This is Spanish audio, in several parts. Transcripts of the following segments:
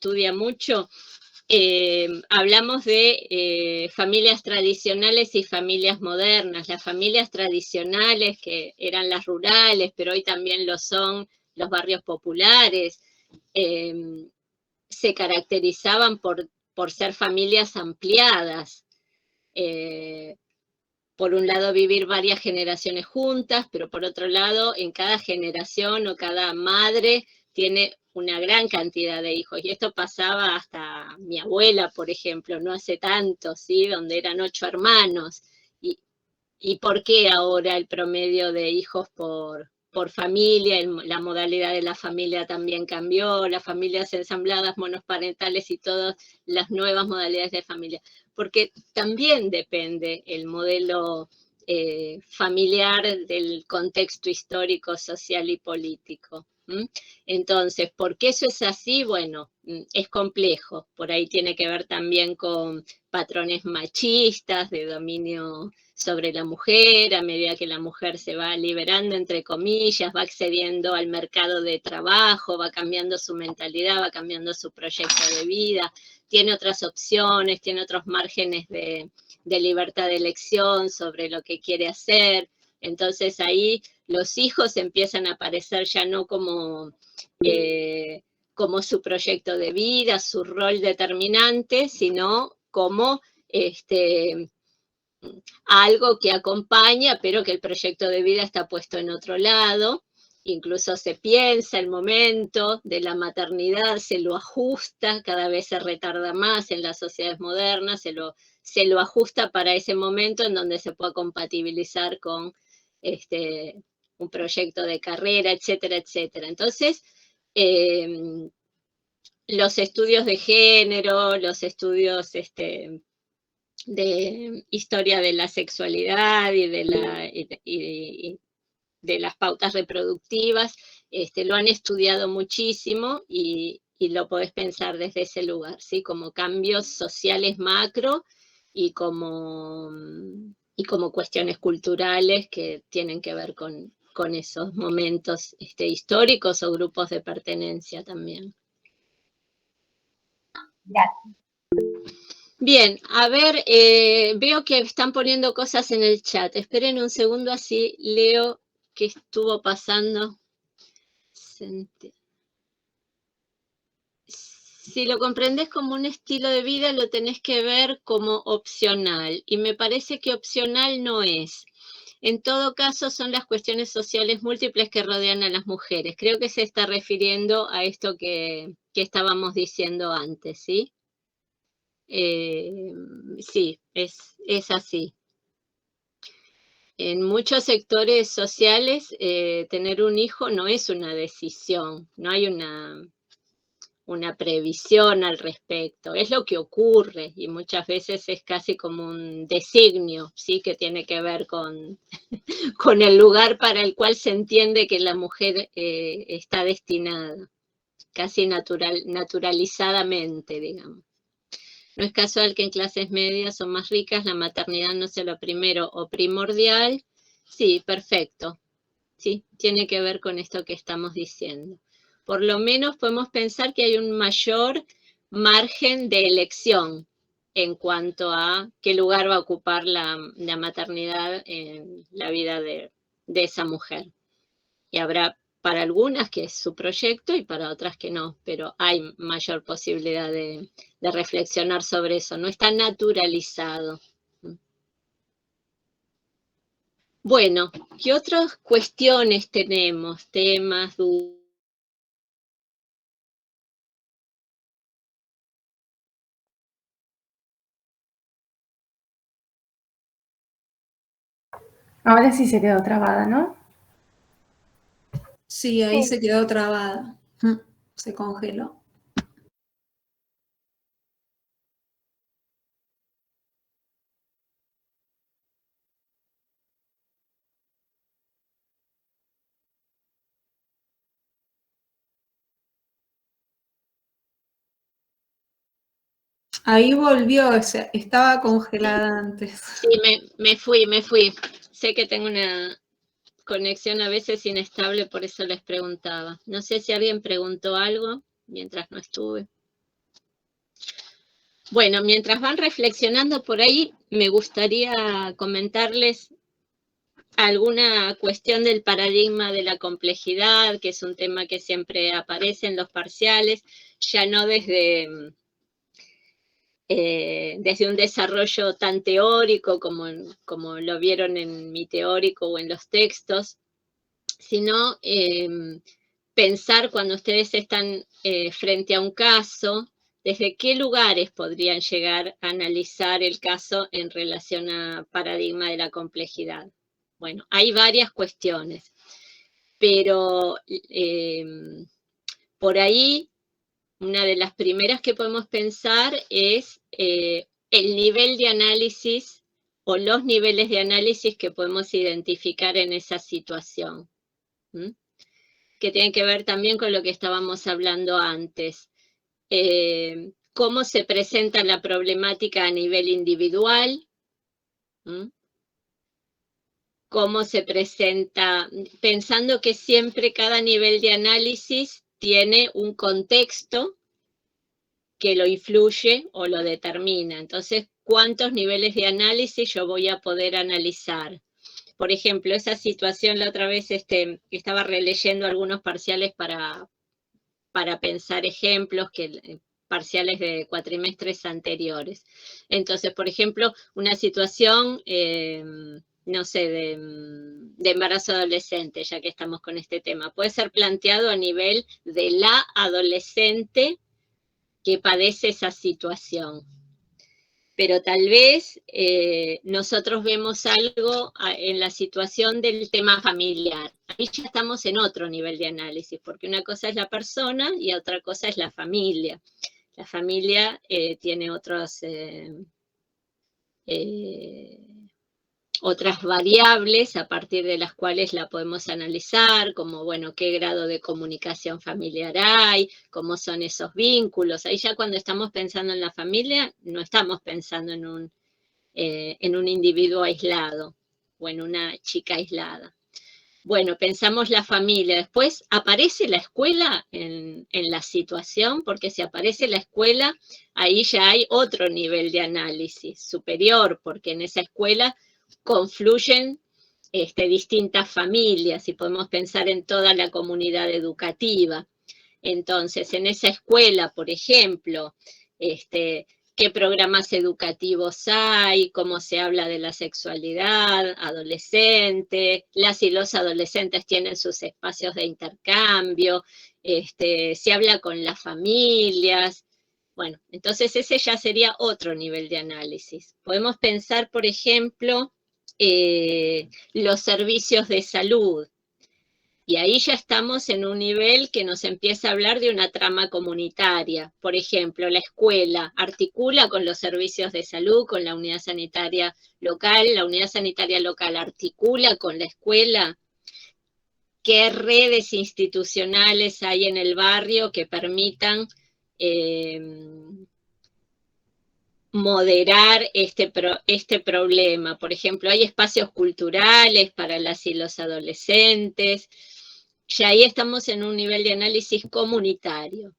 estudia mucho, hablamos de familias tradicionales y familias modernas. Las familias tradicionales, que eran las rurales, pero hoy también lo son los barrios populares, se caracterizaban por ser familias ampliadas. Por un lado, vivir varias generaciones juntas, pero por otro lado, en cada generación o cada madre tiene una gran cantidad de hijos. Y esto pasaba hasta mi abuela, por ejemplo, no hace tanto, ¿sí? Donde eran 8 hermanos. ¿Y por qué ahora el promedio de hijos por familia? La modalidad de la familia también cambió, las familias ensambladas, monoparentales y todas las nuevas modalidades de familia. Porque también depende el modelo familiar del contexto histórico, social y político. Entonces, ¿por qué eso es así? Bueno, es complejo. Por ahí tiene que ver también con patrones machistas de dominio sobre la mujer, a medida que la mujer se va liberando, entre comillas, va accediendo al mercado de trabajo, va cambiando su mentalidad, va cambiando su proyecto de vida, tiene otras opciones, tiene otros márgenes de libertad de elección sobre lo que quiere hacer. Entonces ahí los hijos empiezan a aparecer ya no como su proyecto de vida, su rol determinante, sino como algo que acompaña, pero que el proyecto de vida está puesto en otro lado. Incluso se piensa el momento de la maternidad, se lo ajusta, cada vez se retarda más en las sociedades modernas, se lo ajusta para ese momento en donde se pueda compatibilizar con un proyecto de carrera, etcétera, etcétera. Entonces, los estudios de género, los estudios de historia de la sexualidad y de las pautas reproductivas, lo han estudiado muchísimo y lo podés pensar desde ese lugar, ¿sí? Como cambios sociales macro y como cuestiones culturales que tienen que ver con esos momentos históricos o grupos de pertenencia también. Gracias. Bien, a ver, veo que están poniendo cosas en el chat. Esperen un segundo, así leo qué estuvo pasando. Si lo comprendes como un estilo de vida, lo tenés que ver como opcional. Y me parece que opcional no es. En todo caso, son las cuestiones sociales múltiples que rodean a las mujeres. Creo que se está refiriendo a esto que estábamos diciendo antes, ¿sí? Sí, es así. En muchos sectores sociales, tener un hijo no es una decisión, no hay una previsión al respecto, es lo que ocurre y muchas veces es casi como un designio, ¿sí? Que tiene que ver con el lugar para el cual se entiende que la mujer está destinada, casi naturalizadamente, digamos. No es casual que en clases medias o más ricas la maternidad no sea lo primero o primordial. Sí, perfecto. Sí, tiene que ver con esto que estamos diciendo. Por lo menos podemos pensar que hay un mayor margen de elección en cuanto a qué lugar va a ocupar la maternidad en la vida de esa mujer. Y habrá para algunas que es su proyecto y para otras que no, pero hay mayor posibilidad de reflexionar sobre eso, no está naturalizado. Bueno, ¿qué otras cuestiones tenemos? Temas, dudas. Ahora sí se quedó trabada, ¿no? Sí, ahí se quedó trabada. Se congeló. Ahí volvió, estaba congelada antes. Sí, me fui. Sé que tengo una conexión a veces inestable, por eso les preguntaba. No sé si alguien preguntó algo mientras no estuve. Bueno, mientras van reflexionando por ahí, me gustaría comentarles alguna cuestión del paradigma de la complejidad, que es un tema que siempre aparece en los parciales, ya no desde un desarrollo tan teórico como lo vieron en mi teórico o en los textos, sino pensar cuando ustedes están frente a un caso, desde qué lugares podrían llegar a analizar el caso en relación a paradigma de la complejidad. Bueno, hay varias cuestiones, pero por ahí una de las primeras que podemos pensar es el nivel de análisis o los niveles de análisis que podemos identificar en esa situación, que tienen que ver también con lo que estábamos hablando antes. Cómo se presenta la problemática a nivel individual, cómo se presenta, pensando que siempre cada nivel de análisis tiene un contexto que lo influye o lo determina. Entonces, ¿cuántos niveles de análisis yo voy a poder analizar? Por ejemplo, esa situación la otra vez estaba releyendo algunos parciales para pensar ejemplos, parciales de cuatrimestres anteriores. Entonces, por ejemplo, una situación, no sé, de embarazo adolescente, ya que estamos con este tema, puede ser planteado a nivel de la adolescente que padece esa situación. Pero tal vez nosotros vemos algo en la situación del tema familiar. Ahí ya estamos en otro nivel de análisis, porque una cosa es la persona y otra cosa es la familia. La familia tiene otras variables a partir de las cuales la podemos analizar, como, bueno, qué grado de comunicación familiar hay, cómo son esos vínculos. Ahí ya cuando estamos pensando en la familia, no estamos pensando en un individuo aislado o en una chica aislada. Bueno, pensamos la familia. Después aparece la escuela en la situación, porque si aparece la escuela, ahí ya hay otro nivel de análisis superior, porque en esa escuela confluyen distintas familias y podemos pensar en toda la comunidad educativa. Entonces, en esa escuela, por ejemplo, qué programas educativos hay, cómo se habla de la sexualidad adolescente, las y los adolescentes tienen sus espacios de intercambio, se habla con las familias. Bueno, entonces ese ya sería otro nivel de análisis. Podemos pensar, por ejemplo, los servicios de salud. Y ahí ya estamos en un nivel que nos empieza a hablar de una trama comunitaria. Por ejemplo, la escuela articula con los servicios de salud, con la unidad sanitaria local articula con la escuela. ¿Qué redes institucionales hay en el barrio que permitan moderar este problema? Por ejemplo, hay espacios culturales para las y los adolescentes. Ya ahí estamos en un nivel de análisis comunitario.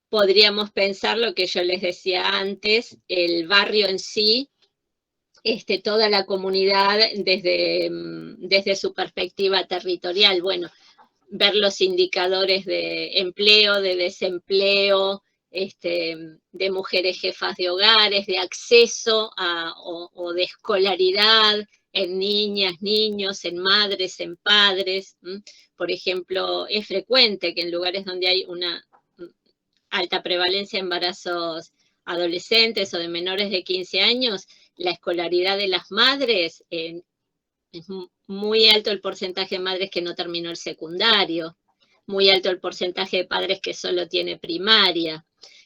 Podríamos pensar lo que yo les decía antes, el barrio en sí, toda la comunidad desde su perspectiva territorial. Bueno, ver los indicadores de empleo, de desempleo, de mujeres jefas de hogares, de acceso o de escolaridad en niñas, niños, en madres, en padres. Por ejemplo, es frecuente que en lugares donde hay una alta prevalencia de embarazos adolescentes o de menores de 15 años, la escolaridad de las madres, es muy alto el porcentaje de madres que no terminó el secundario, muy alto el porcentaje de padres que solo tiene primaria.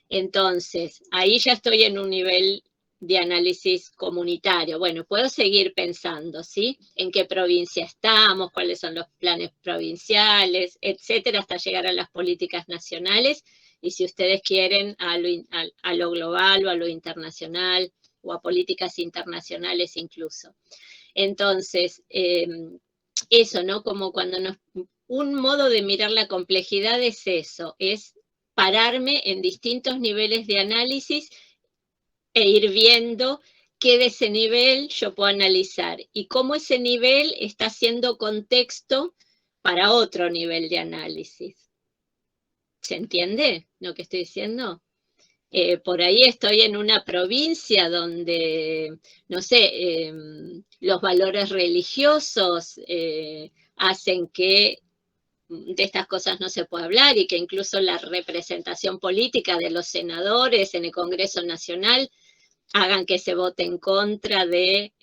Entonces, ahí ya estoy en un nivel de análisis comunitario. Bueno, puedo seguir pensando, ¿sí? En qué provincia estamos, cuáles son los planes provinciales, etcétera, hasta llegar a las políticas nacionales, y si ustedes quieren a lo global o a lo internacional, o a políticas internacionales incluso. Entonces, eso, ¿no? Como cuando un modo de mirar la complejidad es eso, es pararme en distintos niveles de análisis e ir viendo qué de ese nivel yo puedo analizar y cómo ese nivel está siendo contexto para otro nivel de análisis. ¿Se entiende lo que estoy diciendo? Por ahí estoy en una provincia donde, no sé, los valores religiosos hacen que de estas cosas no se pueda hablar y que incluso la representación política de los senadores en el Congreso Nacional hagan que se vote en contra de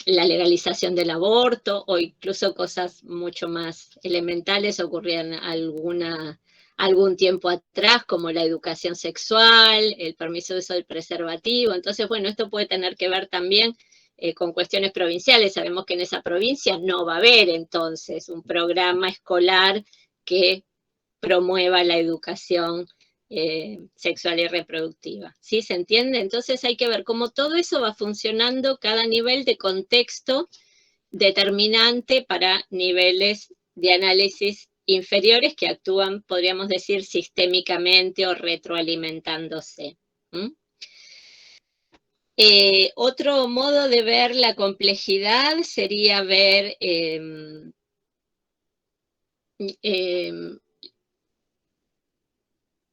la legalización del aborto, o incluso cosas mucho más elementales ocurrían algún tiempo atrás, como la educación sexual, el permiso de uso del preservativo. Entonces, bueno, esto puede tener que ver también con cuestiones provinciales. Sabemos que en esa provincia no va a haber entonces un programa escolar que promueva la educación sexual y reproductiva. ¿Sí se entiende? Entonces hay que ver cómo todo eso va funcionando, cada nivel de contexto determinante para niveles de análisis inferiores que actúan, podríamos decir, sistémicamente o retroalimentándose. Otro modo de ver la complejidad sería ver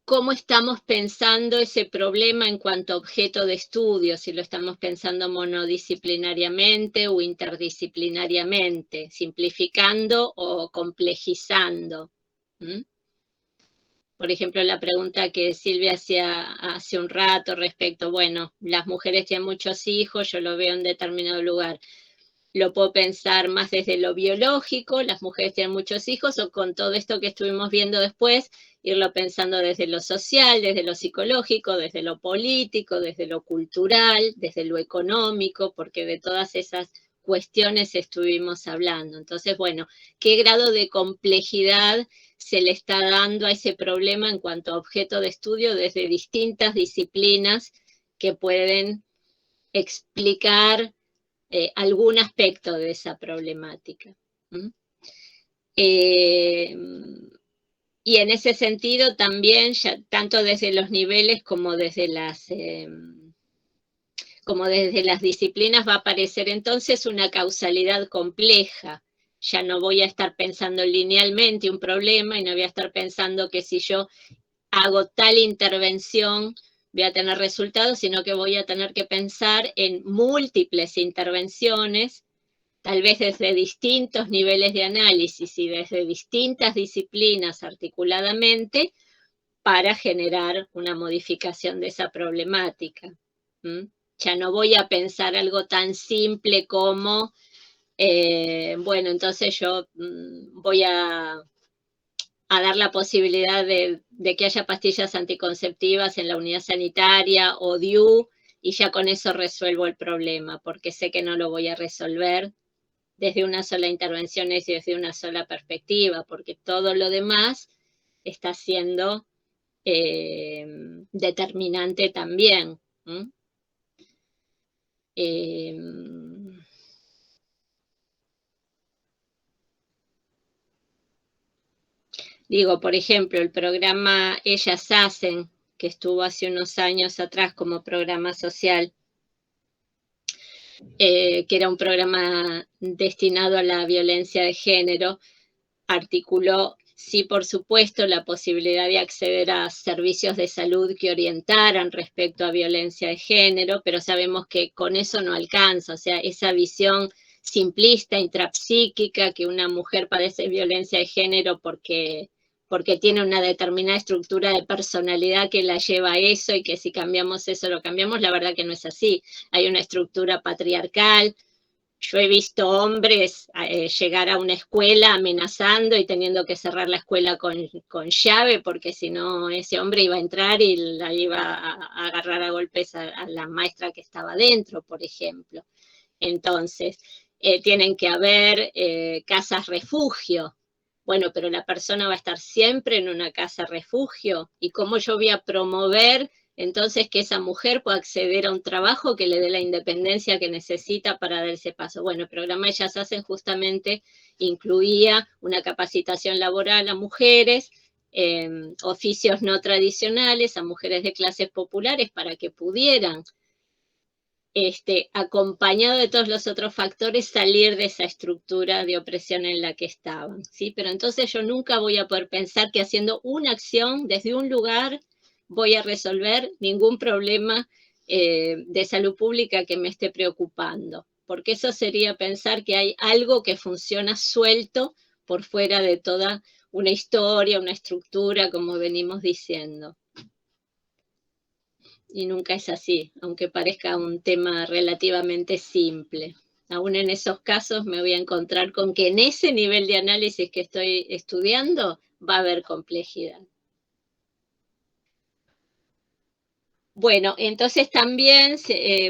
cómo estamos pensando ese problema en cuanto a objeto de estudio, si lo estamos pensando monodisciplinariamente o interdisciplinariamente, simplificando o complejizando. Por ejemplo, la pregunta que Silvia hacía hace un rato respecto, bueno, las mujeres tienen muchos hijos, yo lo veo en determinado lugar. Lo puedo pensar más desde lo biológico, las mujeres tienen muchos hijos, o con todo esto que estuvimos viendo después, irlo pensando desde lo social, desde lo psicológico, desde lo político, desde lo cultural, desde lo económico, porque de todas esas cuestiones estuvimos hablando. Entonces, bueno, ¿qué grado de complejidad se le está dando a ese problema en cuanto a objeto de estudio desde distintas disciplinas que pueden explicar algún aspecto de esa problemática? Y en ese sentido también, ya, tanto desde los niveles como desde las disciplinas, va a aparecer entonces una causalidad compleja. Ya no voy a estar pensando linealmente un problema y no voy a estar pensando que si yo hago tal intervención voy a tener resultados, sino que voy a tener que pensar en múltiples intervenciones, tal vez desde distintos niveles de análisis y desde distintas disciplinas articuladamente, para generar una modificación de esa problemática. Ya no voy a pensar algo tan simple como, bueno, entonces yo voy a dar la posibilidad de que haya pastillas anticonceptivas en la unidad sanitaria o DIU, y ya con eso resuelvo el problema, porque sé que no lo voy a resolver desde una sola intervención y desde una sola perspectiva, porque todo lo demás está siendo determinante también. Digo, por ejemplo, el programa Ellas Hacen, que estuvo hace unos años atrás como programa social, que era un programa destinado a la violencia de género, articuló, sí, por supuesto, la posibilidad de acceder a servicios de salud que orientaran respecto a violencia de género, pero sabemos que con eso no alcanza, o sea, esa visión simplista, intrapsíquica, que una mujer padece violencia de género porque tiene una determinada estructura de personalidad que la lleva a eso, y que si cambiamos eso lo cambiamos, la verdad que no es así. Hay una estructura patriarcal. Yo he visto hombres llegar a una escuela amenazando y teniendo que cerrar la escuela con llave, porque si no ese hombre iba a entrar y la iba a agarrar a golpes a la maestra que estaba dentro, por ejemplo. Entonces, tienen que haber casas refugio. Bueno, pero la persona va a estar siempre en una casa refugio. ¿Y cómo yo voy a promover entonces que esa mujer pueda acceder a un trabajo que le dé la independencia que necesita para dar ese paso? Bueno, el programa Ellas Hacen justamente incluía una capacitación laboral a mujeres oficios no tradicionales, a mujeres de clases populares para que pudieran, acompañado de todos los otros factores, salir de esa estructura de opresión en la que estaban, ¿sí? Pero entonces yo nunca voy a poder pensar que haciendo una acción desde un lugar voy a resolver ningún problema de salud pública que me esté preocupando, porque eso sería pensar que hay algo que funciona suelto por fuera de toda una historia, una estructura, como venimos diciendo. Y nunca es así, aunque parezca un tema relativamente simple. Aún en esos casos me voy a encontrar con que en ese nivel de análisis que estoy estudiando va a haber complejidad. Bueno, entonces también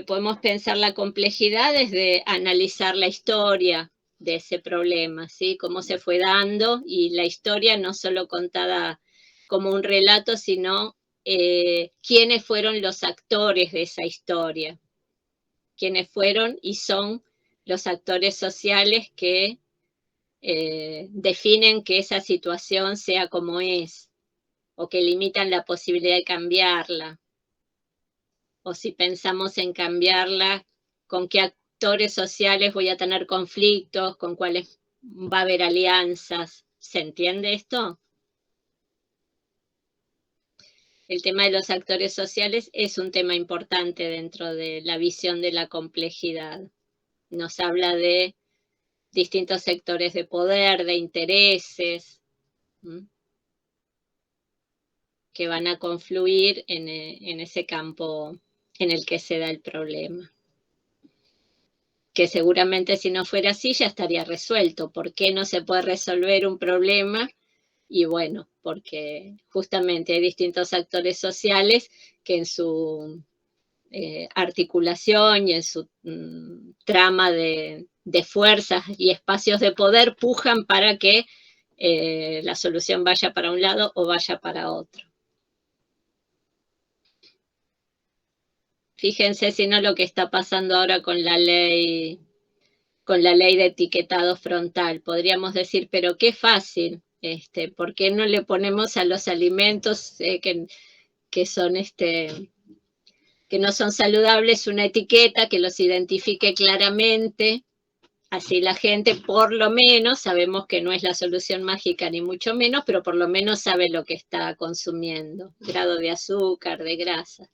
podemos pensar la complejidad desde analizar la historia de ese problema, ¿sí? Cómo se fue dando, y la historia no solo contada como un relato, sino quiénes fueron los actores de esa historia, quiénes fueron y son los actores sociales que definen que esa situación sea como es, o que limitan la posibilidad de cambiarla. O si pensamos en cambiarla, con qué actores sociales voy a tener conflictos, con cuáles va a haber alianzas. ¿Se entiende esto? El tema de los actores sociales es un tema importante dentro de la visión de la complejidad. Nos habla de distintos sectores de poder, de intereses, que van a confluir en ese campo en el que se da el problema. Que seguramente si no fuera así ya estaría resuelto. ¿Por qué no se puede resolver un problema? Y bueno, porque justamente hay distintos actores sociales que en su articulación y en su trama de fuerzas y espacios de poder pujan para que la solución vaya para un lado o vaya para otro. Fíjense si no lo que está pasando ahora con la ley de etiquetado frontal. Podríamos decir, pero qué fácil, ¿por qué no le ponemos a los alimentos que son que no son saludables una etiqueta que los identifique claramente? Así la gente, por lo menos, sabemos que no es la solución mágica ni mucho menos, pero por lo menos sabe lo que está consumiendo, grado de azúcar, de grasa.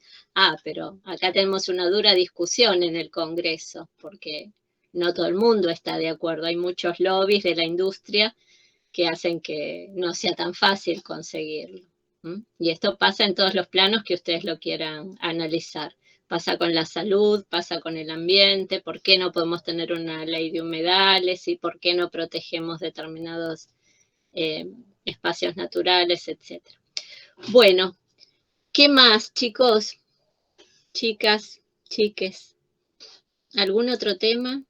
Pero acá tenemos una dura discusión en el Congreso, porque no todo el mundo está de acuerdo. Hay muchos lobbies de la industria que hacen que no sea tan fácil conseguirlo. Y esto pasa en todos los planos que ustedes lo quieran analizar. Pasa con la salud, pasa con el ambiente, por qué no podemos tener una ley de humedales y por qué no protegemos determinados espacios naturales, etc. Bueno, ¿qué más, chicos, chicas, chiques? ¿Algún otro tema?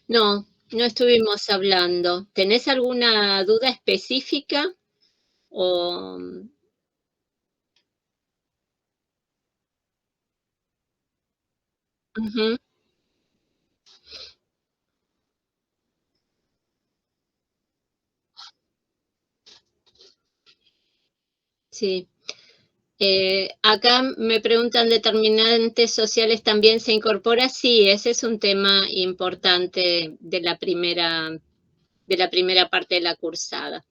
No, no estuvimos hablando. ¿Tenés alguna duda específica? O... Uh-huh. Sí. Acá me preguntan, ¿determinantes sociales también se incorpora? Sí, ese es un tema importante de la primera parte de la cursada.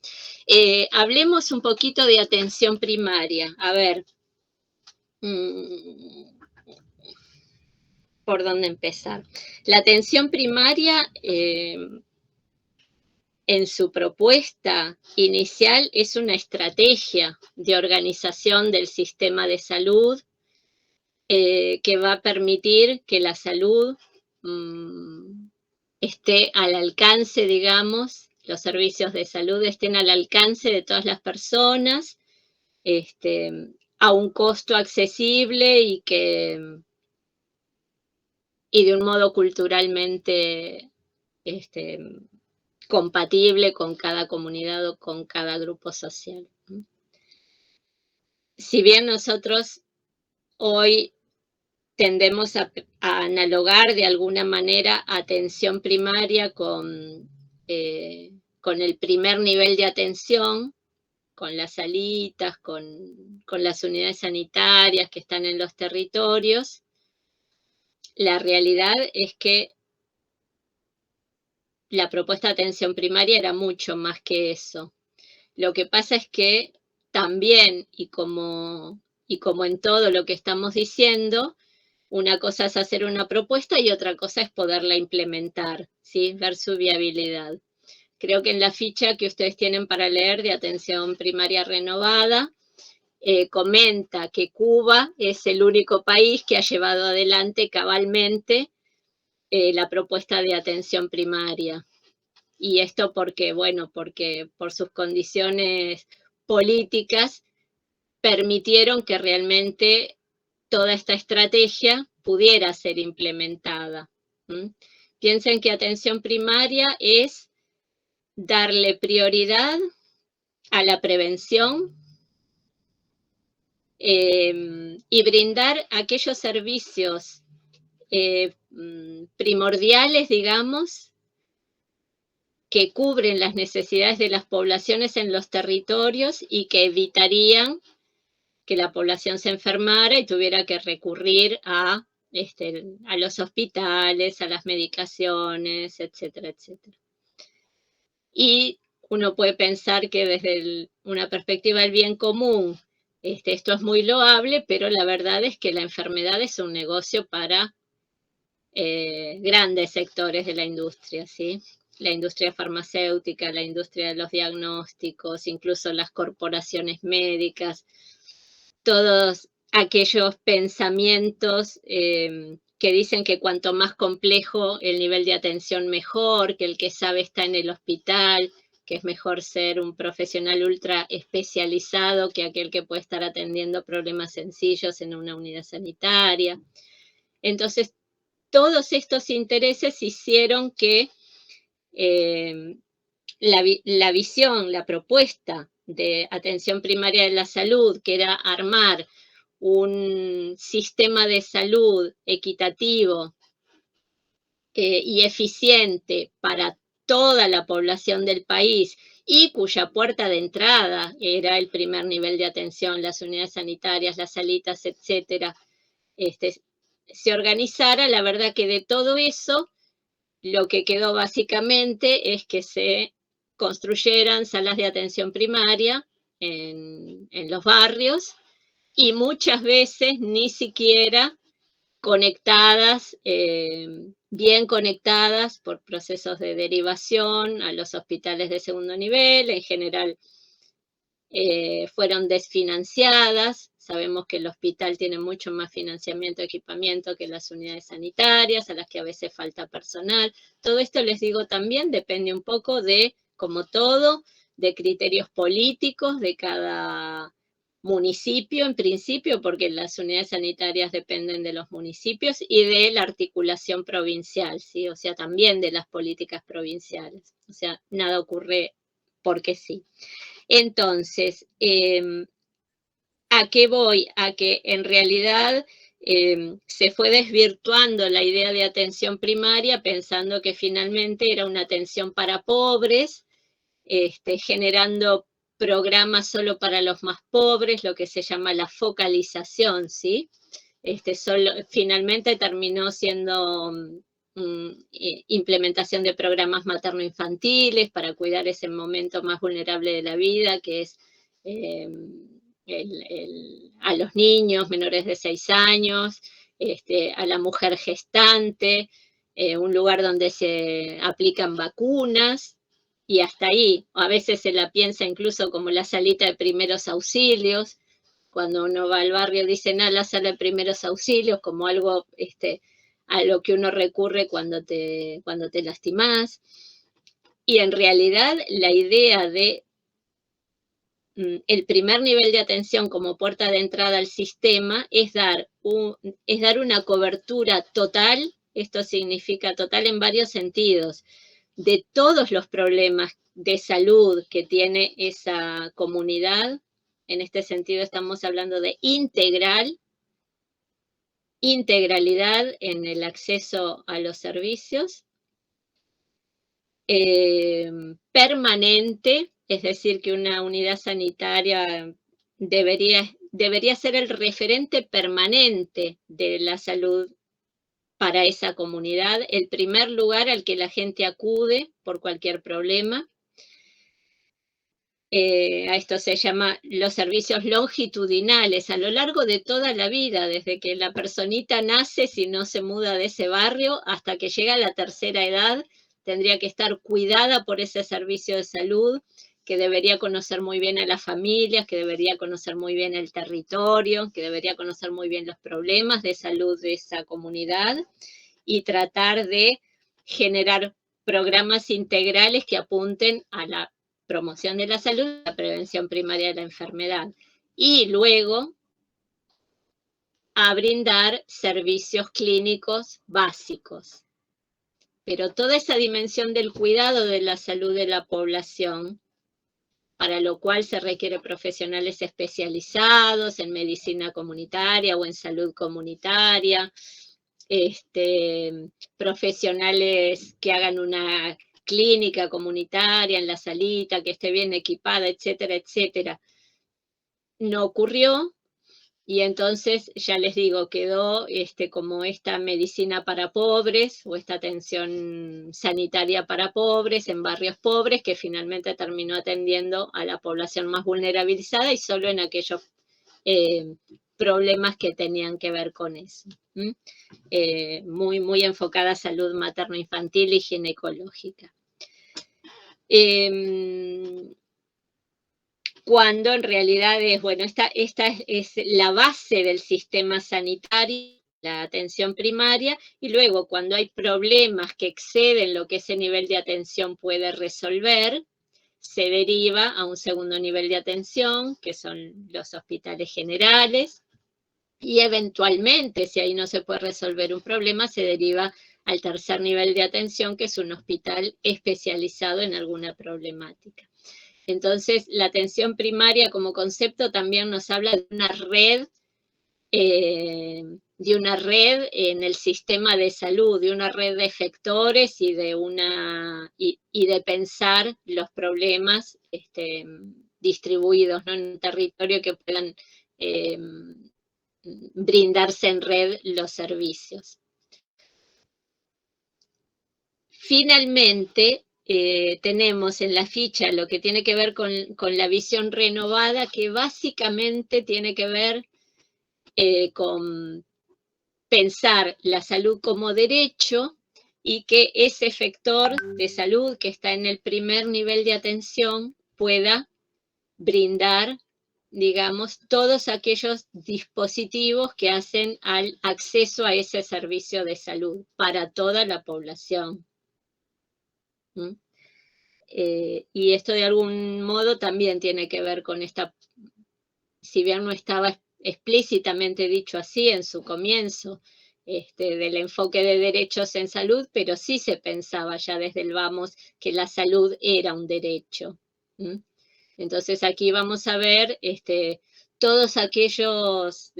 Hablemos un poquito de atención primaria. A ver, ¿por dónde empezar? La atención primaria, en su propuesta inicial, es una estrategia de organización del sistema de salud que va a permitir que la salud esté al alcance, digamos, los servicios de salud estén al alcance de todas las personas, a un costo accesible y de un modo culturalmente compatible con cada comunidad o con cada grupo social. Si bien nosotros hoy tendemos a analogar de alguna manera atención primaria con el primer nivel de atención, con las salitas, con las unidades sanitarias que están en los territorios, la realidad es que la propuesta de atención primaria era mucho más que eso. Lo que pasa es que también, y como en todo lo que estamos diciendo, una cosa es hacer una propuesta y otra cosa es poderla implementar, ¿sí? Ver su viabilidad. Creo que en la ficha que ustedes tienen para leer de atención primaria renovada, comenta que Cuba es el único país que ha llevado adelante cabalmente la propuesta de atención primaria. Y esto porque, bueno, porque por sus condiciones políticas permitieron que realmente toda esta estrategia pudiera ser implementada. Piensen que atención primaria es darle prioridad a la prevención y brindar aquellos servicios primordiales, digamos, que cubren las necesidades de las poblaciones en los territorios y que evitarían que la población se enfermara y tuviera que recurrir a los hospitales, a las medicaciones, etcétera, etcétera. Y uno puede pensar que desde una perspectiva del bien común, esto es muy loable, pero la verdad es que la enfermedad es un negocio para grandes sectores de la industria, ¿sí? La industria farmacéutica, la industria de los diagnósticos, incluso las corporaciones médicas, todos aquellos pensamientos que dicen que cuanto más complejo el nivel de atención mejor, que el que sabe está en el hospital, que es mejor ser un profesional ultra especializado que aquel que puede estar atendiendo problemas sencillos en una unidad sanitaria. Entonces, todos estos intereses hicieron que la visión, la propuesta de atención primaria de la salud, que era armar un sistema de salud equitativo y eficiente para toda la población del país y cuya puerta de entrada era el primer nivel de atención, las unidades sanitarias, las salitas, etcétera, se organizara. La verdad que de todo eso, lo que quedó básicamente es que se construyeran salas de atención primaria en los barrios y muchas veces ni siquiera conectadas, bien conectadas por procesos de derivación a los hospitales de segundo nivel. En general fueron desfinanciadas. Sabemos que el hospital tiene mucho más financiamiento, equipamiento que las unidades sanitarias, a las que a veces falta personal. Todo esto, les digo, también depende un poco de, como todo, de criterios políticos de cada municipio en principio, porque las unidades sanitarias dependen de los municipios y de la articulación provincial, ¿sí? O sea, también de las políticas provinciales. O sea, nada ocurre porque sí. Entonces, ¿a qué voy? A que en realidad se fue desvirtuando la idea de atención primaria pensando que finalmente era una atención para pobres, generando programas solo para los más pobres, lo que se llama la focalización, ¿sí? Finalmente terminó siendo implementación de programas materno-infantiles para cuidar ese momento más vulnerable de la vida, que es a los niños menores de 6 años, a la mujer gestante, un lugar donde se aplican vacunas, y hasta ahí. A veces se la piensa incluso como la salita de primeros auxilios. Cuando uno va al barrio dicen, la sala de primeros auxilios, como algo a lo que uno recurre cuando te lastimás. Y en realidad la idea de el primer nivel de atención como puerta de entrada al sistema es dar una cobertura total. Esto significa total en varios sentidos. de todos los problemas de salud que tiene esa comunidad. En este sentido estamos hablando de integralidad en el acceso a los servicios, permanente, es decir, que una unidad sanitaria debería ser el referente permanente de la salud para esa comunidad, el primer lugar al que la gente acude por cualquier problema. A esto se llama los servicios longitudinales, a lo largo de toda la vida, desde que la personita nace, si no se muda de ese barrio, hasta que llega a la tercera edad, tendría que estar cuidada por ese servicio de salud, que debería conocer muy bien a las familias, que debería conocer muy bien el territorio, que debería conocer muy bien los problemas de salud de esa comunidad y tratar de generar programas integrales que apunten a la promoción de la salud, la prevención primaria de la enfermedad, y luego a brindar servicios clínicos básicos. Pero toda esa dimensión del cuidado de la salud de la población, para lo cual se requiere profesionales especializados en medicina comunitaria o en salud comunitaria, profesionales que hagan una clínica comunitaria en la salita, que esté bien equipada, etcétera, etcétera. No ocurrió, y entonces, ya les digo, quedó como esta medicina para pobres o esta atención sanitaria para pobres en barrios pobres, que finalmente terminó atendiendo a la población más vulnerabilizada y solo en aquellos problemas que tenían que ver con eso. Muy, muy enfocada a salud materno-infantil y ginecológica. Cuando en realidad esta es la base del sistema sanitario, la atención primaria, y luego cuando hay problemas que exceden lo que ese nivel de atención puede resolver, se deriva a un segundo nivel de atención, que son los hospitales generales, y eventualmente, si ahí no se puede resolver un problema, se deriva al tercer nivel de atención, que es un hospital especializado en alguna problemática. Entonces, la atención primaria como concepto también nos habla de una red en el sistema de salud, de una red de efectores y de pensar los problemas distribuidos, ¿no?, en un territorio que puedan brindarse en red los servicios. Finalmente, tenemos en la ficha lo que tiene que ver con la visión renovada, que básicamente tiene que ver con pensar la salud como derecho y que ese efector de salud que está en el primer nivel de atención pueda brindar, digamos, todos aquellos dispositivos que hacen al acceso a ese servicio de salud para toda la población. Y esto de algún modo también tiene que ver con esta, si bien no estaba explícitamente dicho así en su comienzo, del enfoque de derechos en salud, pero sí se pensaba ya desde el vamos que la salud era un derecho. Entonces aquí vamos a ver todos aquellos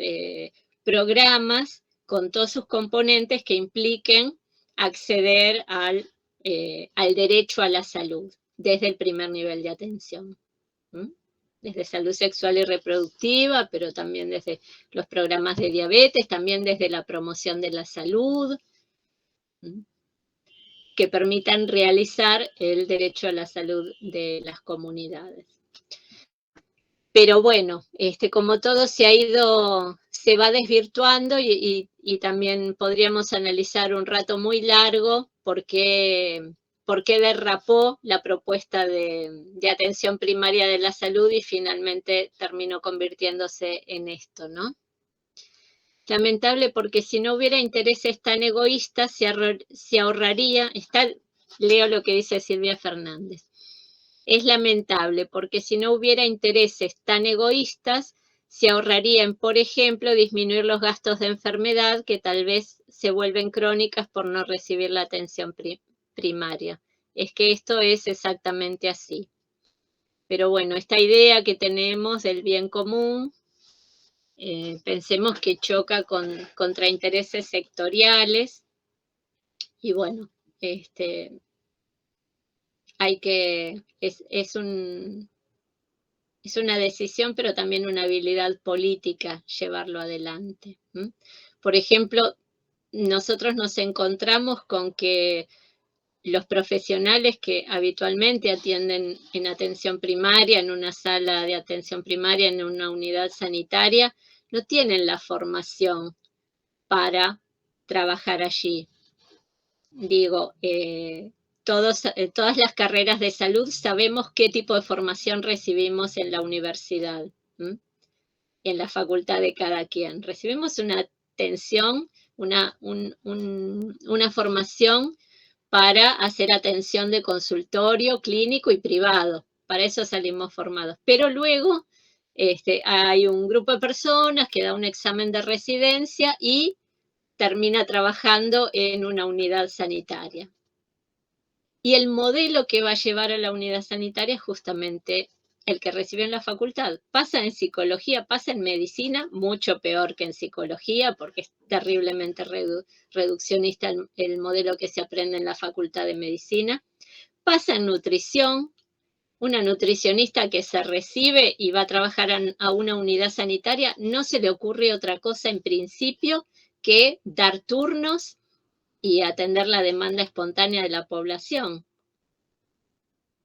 programas con todos sus componentes que impliquen acceder al derecho a la salud desde el primer nivel de atención. Desde salud sexual y reproductiva, pero también desde los programas de diabetes, también desde la promoción de la salud, que permitan realizar el derecho a la salud de las comunidades. Pero bueno, como todo se va desvirtuando y también podríamos analizar un rato muy largo por qué derrapó la propuesta de atención primaria de la salud y finalmente terminó convirtiéndose en esto, ¿no? Lamentable porque si no hubiera intereses tan egoístas, se ahorraría, leo lo que dice Silvia Fernández. Es lamentable porque si no hubiera intereses tan egoístas, se ahorrarían, por ejemplo, disminuir los gastos de enfermedad que tal vez se vuelven crónicas por no recibir la atención primaria. es que esto es exactamente así. Pero bueno, esta idea que tenemos del bien común, pensemos que choca contra intereses sectoriales, y bueno, es una decisión, pero también una habilidad política llevarlo adelante. Por ejemplo, nosotros nos encontramos con que los profesionales que habitualmente atienden en atención primaria, en una sala de atención primaria, en una unidad sanitaria, no tienen la formación para trabajar allí. Digo, todas las carreras de salud sabemos qué tipo de formación recibimos en la universidad, en la facultad de cada quien. Recibimos una atención, una formación para hacer atención de consultorio clínico y privado. Para eso salimos formados. Pero luego hay un grupo de personas que da un examen de residencia y termina trabajando en una unidad sanitaria. Y el modelo que va a llevar a la unidad sanitaria es justamente el que recibió en la facultad. Pasa en psicología, pasa en medicina, mucho peor que en psicología, porque es terriblemente reduccionista el modelo que se aprende en la facultad de medicina. Pasa en nutrición, una nutricionista que se recibe y va a trabajar a una unidad sanitaria, no se le ocurre otra cosa en principio que dar turnos y atender la demanda espontánea de la población.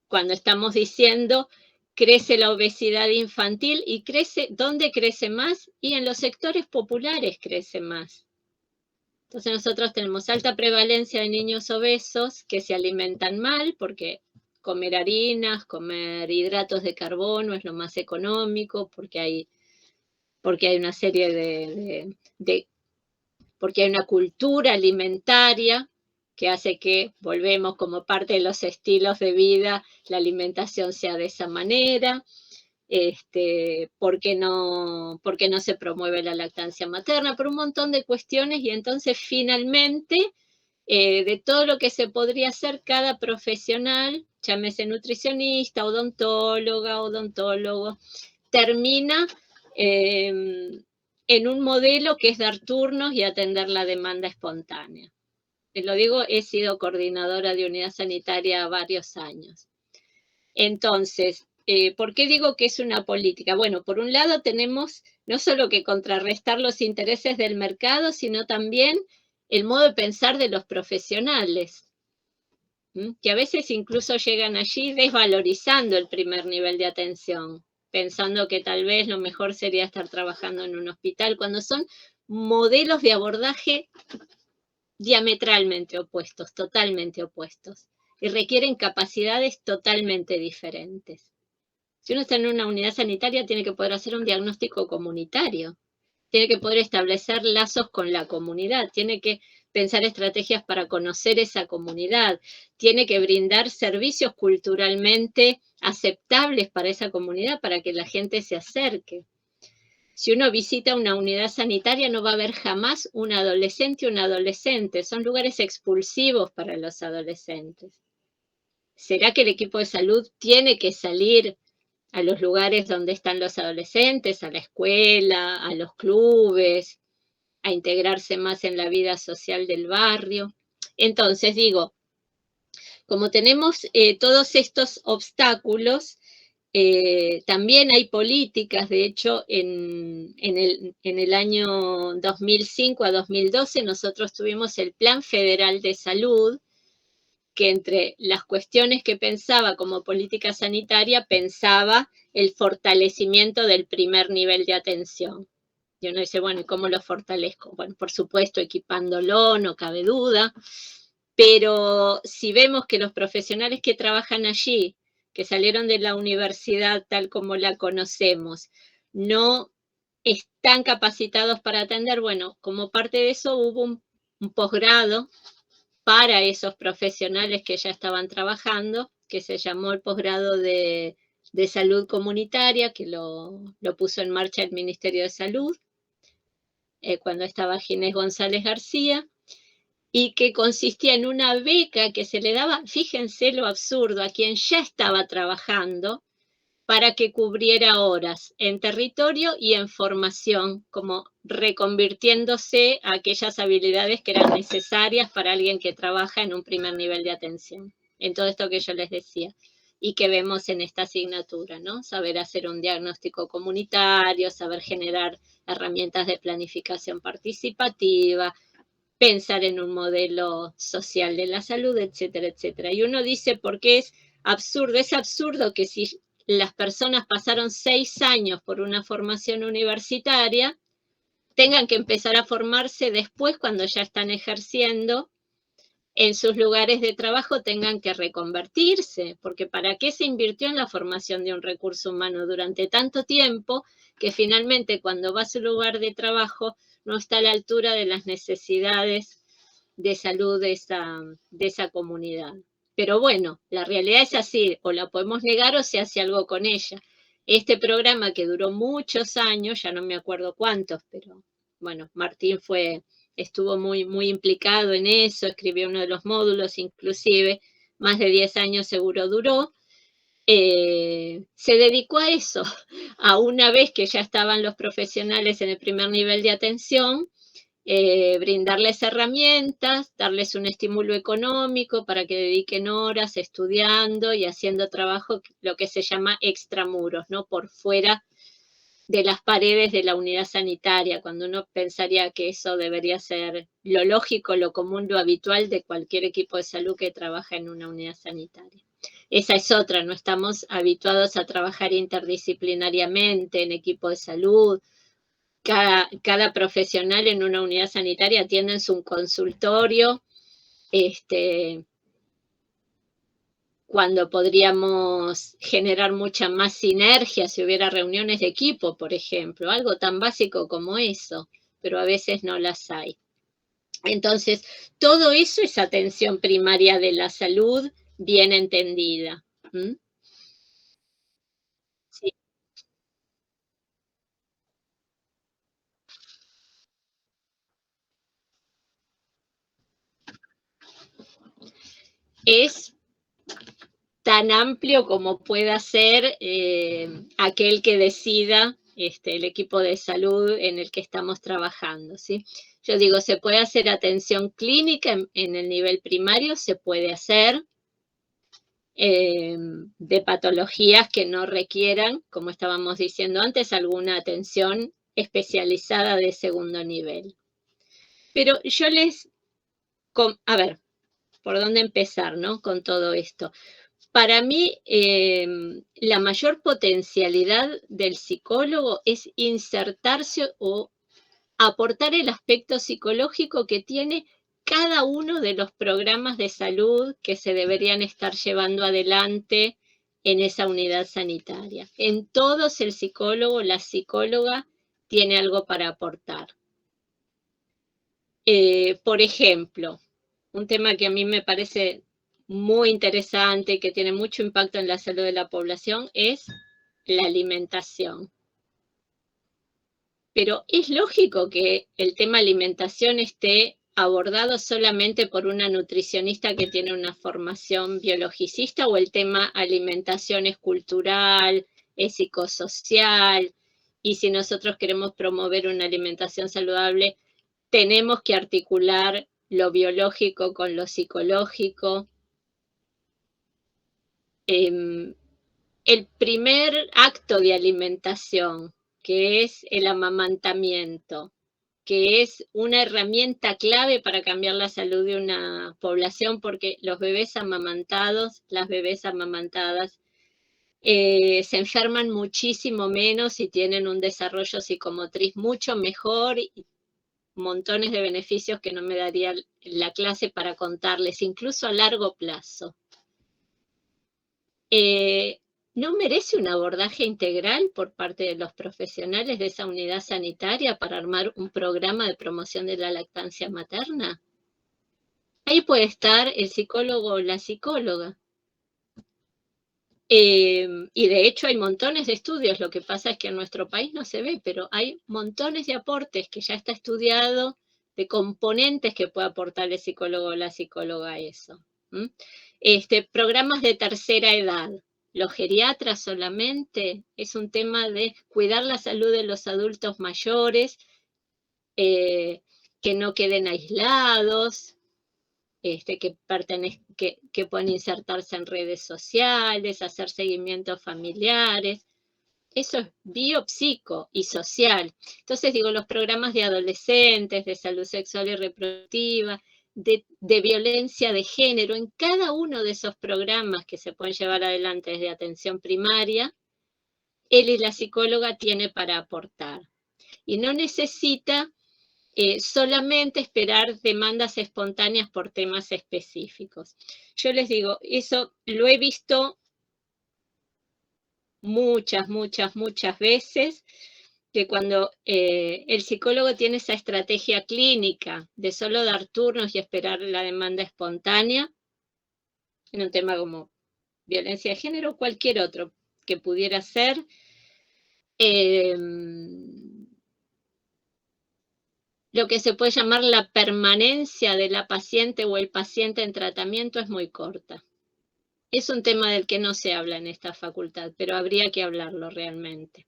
Cuando estamos diciendo crece la obesidad infantil y crece, ¿dónde crece más? Y en los sectores populares crece más. Entonces nosotros tenemos alta prevalencia de niños obesos que se alimentan mal porque comer harinas, comer hidratos de carbono es lo más económico, porque hay una serie porque hay una cultura alimentaria que hace que volvemos como parte de los estilos de vida, la alimentación sea de esa manera, porque no se promueve la lactancia materna, por un montón de cuestiones, y entonces finalmente, de todo lo que se podría hacer, cada profesional, llámese nutricionista, odontólogo, termina en un modelo que es dar turnos y atender la demanda espontánea. Lo digo, he sido coordinadora de unidad sanitaria varios años. Entonces, ¿por qué digo que es una política? Bueno, por un lado tenemos no solo que contrarrestar los intereses del mercado, sino también el modo de pensar de los profesionales, que a veces incluso llegan allí desvalorizando el primer nivel de atención, pensando que tal vez lo mejor sería estar trabajando en un hospital, cuando son modelos de abordaje diametralmente opuestos, totalmente opuestos, y requieren capacidades totalmente diferentes. Si uno está en una unidad sanitaria, tiene que poder hacer un diagnóstico comunitario, tiene que poder establecer lazos con la comunidad, tiene que pensar estrategias para conocer esa comunidad, tiene que brindar servicios culturalmente aceptables para esa comunidad, para que la gente se acerque. Si uno visita una unidad sanitaria, no va a haber jamás un adolescente o un adolescente. Son lugares expulsivos para los adolescentes. ¿Será que el equipo de salud tiene que salir a los lugares donde están los adolescentes, a la escuela, a los clubes, a integrarse más en la vida social del barrio? Entonces, digo, como tenemos todos estos obstáculos, también hay políticas. De hecho, en el año 2005 a 2012 nosotros tuvimos el Plan Federal de Salud, que entre las cuestiones que pensaba como política sanitaria, pensaba el fortalecimiento del primer nivel de atención. Y uno dice, bueno, ¿y cómo lo fortalezco? Bueno, por supuesto, equipándolo, no cabe duda, pero si vemos que los profesionales que trabajan allí, que salieron de la universidad tal como la conocemos, no están capacitados para atender, bueno, como parte de eso hubo un posgrado para esos profesionales que ya estaban trabajando, que se llamó el posgrado de salud comunitaria, que lo puso en marcha el Ministerio de Salud, cuando estaba Ginés González García, y que consistía en una beca que se le daba, fíjense lo absurdo, a quien ya estaba trabajando para que cubriera horas en territorio y en formación, como reconvirtiéndose a aquellas habilidades que eran necesarias para alguien que trabaja en un primer nivel de atención, en todo esto que yo les decía, y que vemos en esta asignatura, ¿no? Saber hacer un diagnóstico comunitario, saber generar herramientas de planificación participativa, pensar en un modelo social de la salud, etcétera, etcétera. Y uno dice, ¿por qué es absurdo que si las personas pasaron 6 años por una formación universitaria, tengan que empezar a formarse después cuando ya están ejerciendo en sus lugares de trabajo, tengan que reconvertirse, porque ¿para qué se invirtió en la formación de un recurso humano durante tanto tiempo que finalmente cuando va a su lugar de trabajo no está a la altura de las necesidades de salud de esa comunidad? Pero bueno, la realidad es así, o la podemos negar o se hace algo con ella. Este programa que duró muchos años, ya no me acuerdo cuántos, pero bueno, Martín estuvo muy implicado en eso, escribió uno de los módulos, inclusive, más de 10 años seguro duró. Se dedicó a eso, a una vez que ya estaban los profesionales en el primer nivel de atención, brindarles herramientas, darles un estímulo económico para que dediquen horas estudiando y haciendo trabajo, lo que se llama extramuros, ¿no? Por fuera de las paredes de la unidad sanitaria, cuando uno pensaría que eso debería ser lo lógico, lo común, lo habitual de cualquier equipo de salud que trabaja en una unidad sanitaria. Esa es otra, no estamos habituados a trabajar interdisciplinariamente en equipo de salud. Cada profesional en una unidad sanitaria atiende en su consultorio, cuando podríamos generar mucha más sinergia si hubiera reuniones de equipo, por ejemplo, algo tan básico como eso, pero a veces no las hay. Entonces, todo eso es atención primaria de la salud bien entendida. ¿Mm? Sí. Es tan amplio como pueda ser aquel que decida el equipo de salud en el que estamos trabajando, ¿sí? Yo digo, se puede hacer atención clínica en el nivel primario, se puede hacer de patologías que no requieran, como estábamos diciendo antes, alguna atención especializada de segundo nivel. Pero yo a ver, ¿por dónde empezar, no? Con todo esto. Para mí, la mayor potencialidad del psicólogo es insertarse o aportar el aspecto psicológico que tiene cada uno de los programas de salud que se deberían estar llevando adelante en esa unidad sanitaria. En todos el psicólogo, la psicóloga, tiene algo para aportar. Por ejemplo, un tema que a mí me parece muy interesante, que tiene mucho impacto en la salud de la población, es la alimentación. Pero es lógico que el tema alimentación esté abordado solamente por una nutricionista que tiene una formación biologicista, o el tema alimentación es cultural, es psicosocial, y si nosotros queremos promover una alimentación saludable, tenemos que articular lo biológico con lo psicológico. El primer acto de alimentación, que es el amamantamiento, que es una herramienta clave para cambiar la salud de una población, porque los bebés amamantados, las bebés amamantadas, se enferman muchísimo menos y tienen un desarrollo psicomotriz mucho mejor y montones de beneficios que no me daría la clase para contarles, incluso a largo plazo. ¿No merece un abordaje integral por parte de los profesionales de esa unidad sanitaria para armar un programa de promoción de la lactancia materna? Ahí puede estar el psicólogo o la psicóloga. Y de hecho hay montones de estudios, lo que pasa es que en nuestro país no se ve, pero hay montones de aportes que ya está estudiado componentes que puede aportar el psicólogo o la psicóloga a eso. Programas de tercera edad. Los geriatras solamente es un tema de cuidar la salud de los adultos mayores, que no queden aislados, que puedan insertarse en redes sociales, hacer seguimientos familiares. Eso es biopsico y social. Entonces digo, los programas de adolescentes, de salud sexual y reproductiva, de violencia de género, en cada uno de esos programas que se pueden llevar adelante desde atención primaria, él y la psicóloga tiene para aportar. Y no necesita solamente esperar demandas espontáneas por temas específicos. Yo les digo, eso lo he visto muchas veces, que cuando el psicólogo tiene esa estrategia clínica de solo dar turnos y esperar la demanda espontánea, en un tema como violencia de género o cualquier otro que pudiera ser, lo que se puede llamar la permanencia de la paciente o el paciente en tratamiento es muy corta. Es un tema del que no se habla en esta facultad, pero habría que hablarlo realmente.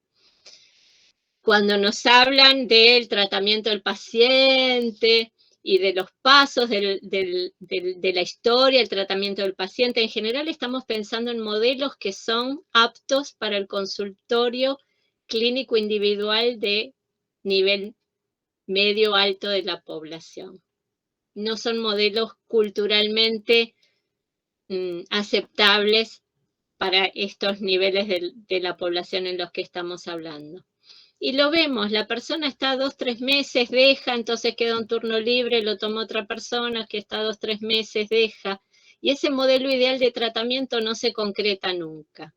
Cuando nos hablan del tratamiento del paciente y de los pasos de la historia, el tratamiento del paciente, en general estamos pensando en modelos que son aptos para el consultorio clínico individual de nivel medio alto de la población. No son modelos culturalmente aceptables para estos niveles de la población en los que estamos hablando. Y lo vemos, la persona está 2 o 3 meses, deja, entonces queda un turno libre, lo toma otra persona que está 2 o 3 meses, deja. Y ese modelo ideal de tratamiento no se concreta nunca.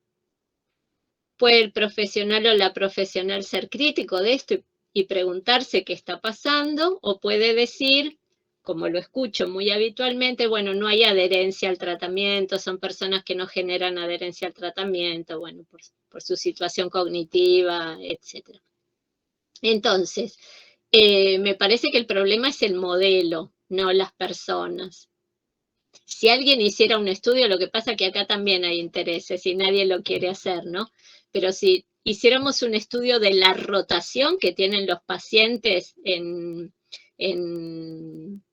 Puede el profesional o la profesional ser crítico de esto y preguntarse qué está pasando, o puede decir, como lo escucho muy habitualmente, bueno, no hay adherencia al tratamiento, son personas que no generan adherencia al tratamiento, bueno, por su situación cognitiva, etc. Entonces, me parece que el problema es el modelo, no las personas. Si alguien hiciera un estudio, lo que pasa es que acá también hay intereses y nadie lo quiere hacer, ¿no? Pero si hiciéramos un estudio de la rotación que tienen los pacientes en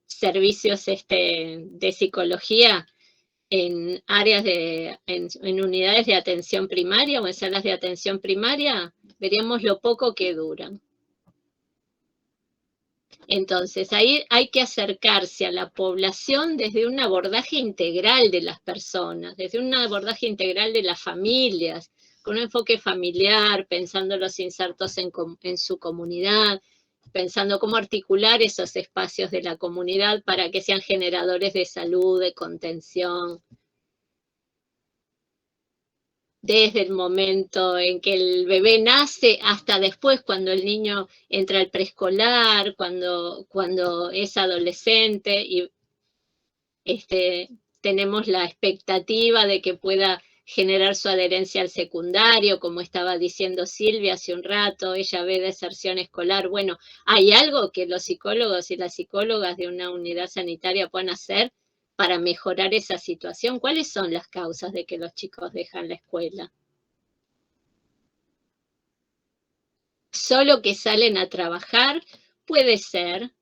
servicios de psicología, en áreas en unidades de atención primaria o en salas de atención primaria, veríamos lo poco que duran. Entonces, ahí hay que acercarse a la población desde un abordaje integral de las personas, desde un abordaje integral de las familias, con un enfoque familiar, pensando los insertos en su comunidad, pensando cómo articular esos espacios de la comunidad para que sean generadores de salud, de contención. Desde el momento en que el bebé nace hasta después, cuando el niño entra al preescolar, cuando es adolescente y tenemos la expectativa de que pueda generar su adherencia al secundario, como estaba diciendo Silvia hace un rato, ella ve deserción escolar. Bueno, ¿hay algo que los psicólogos y las psicólogas de una unidad sanitaria puedan hacer para mejorar esa situación? ¿Cuáles son las causas de que los chicos dejan la escuela? ¿Solo que salen a trabajar? Puede ser,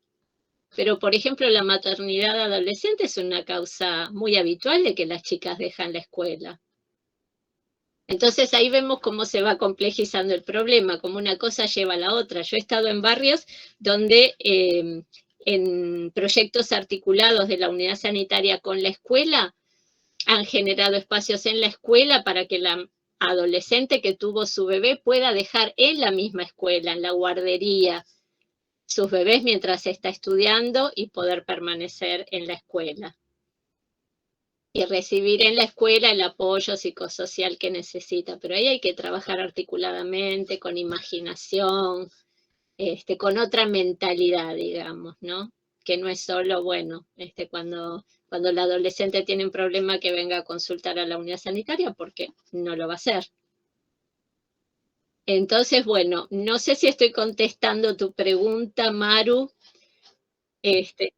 pero por ejemplo la maternidad adolescente es una causa muy habitual de que las chicas dejan la escuela. Entonces ahí vemos cómo se va complejizando el problema, como una cosa lleva a la otra. Yo he estado en barrios donde en proyectos articulados de la unidad sanitaria con la escuela han generado espacios en la escuela para que la adolescente que tuvo su bebé pueda dejar en la misma escuela, en la guardería, sus bebés mientras está estudiando y poder permanecer en la escuela. Y recibir en la escuela el apoyo psicosocial que necesita. Pero ahí hay que trabajar articuladamente, con imaginación, con otra mentalidad, digamos, ¿no? Que no es solo, bueno, cuando el adolescente tiene un problema que venga a consultar a la unidad sanitaria, porque no lo va a hacer. Entonces, bueno, no sé si estoy contestando tu pregunta, Maru. Este,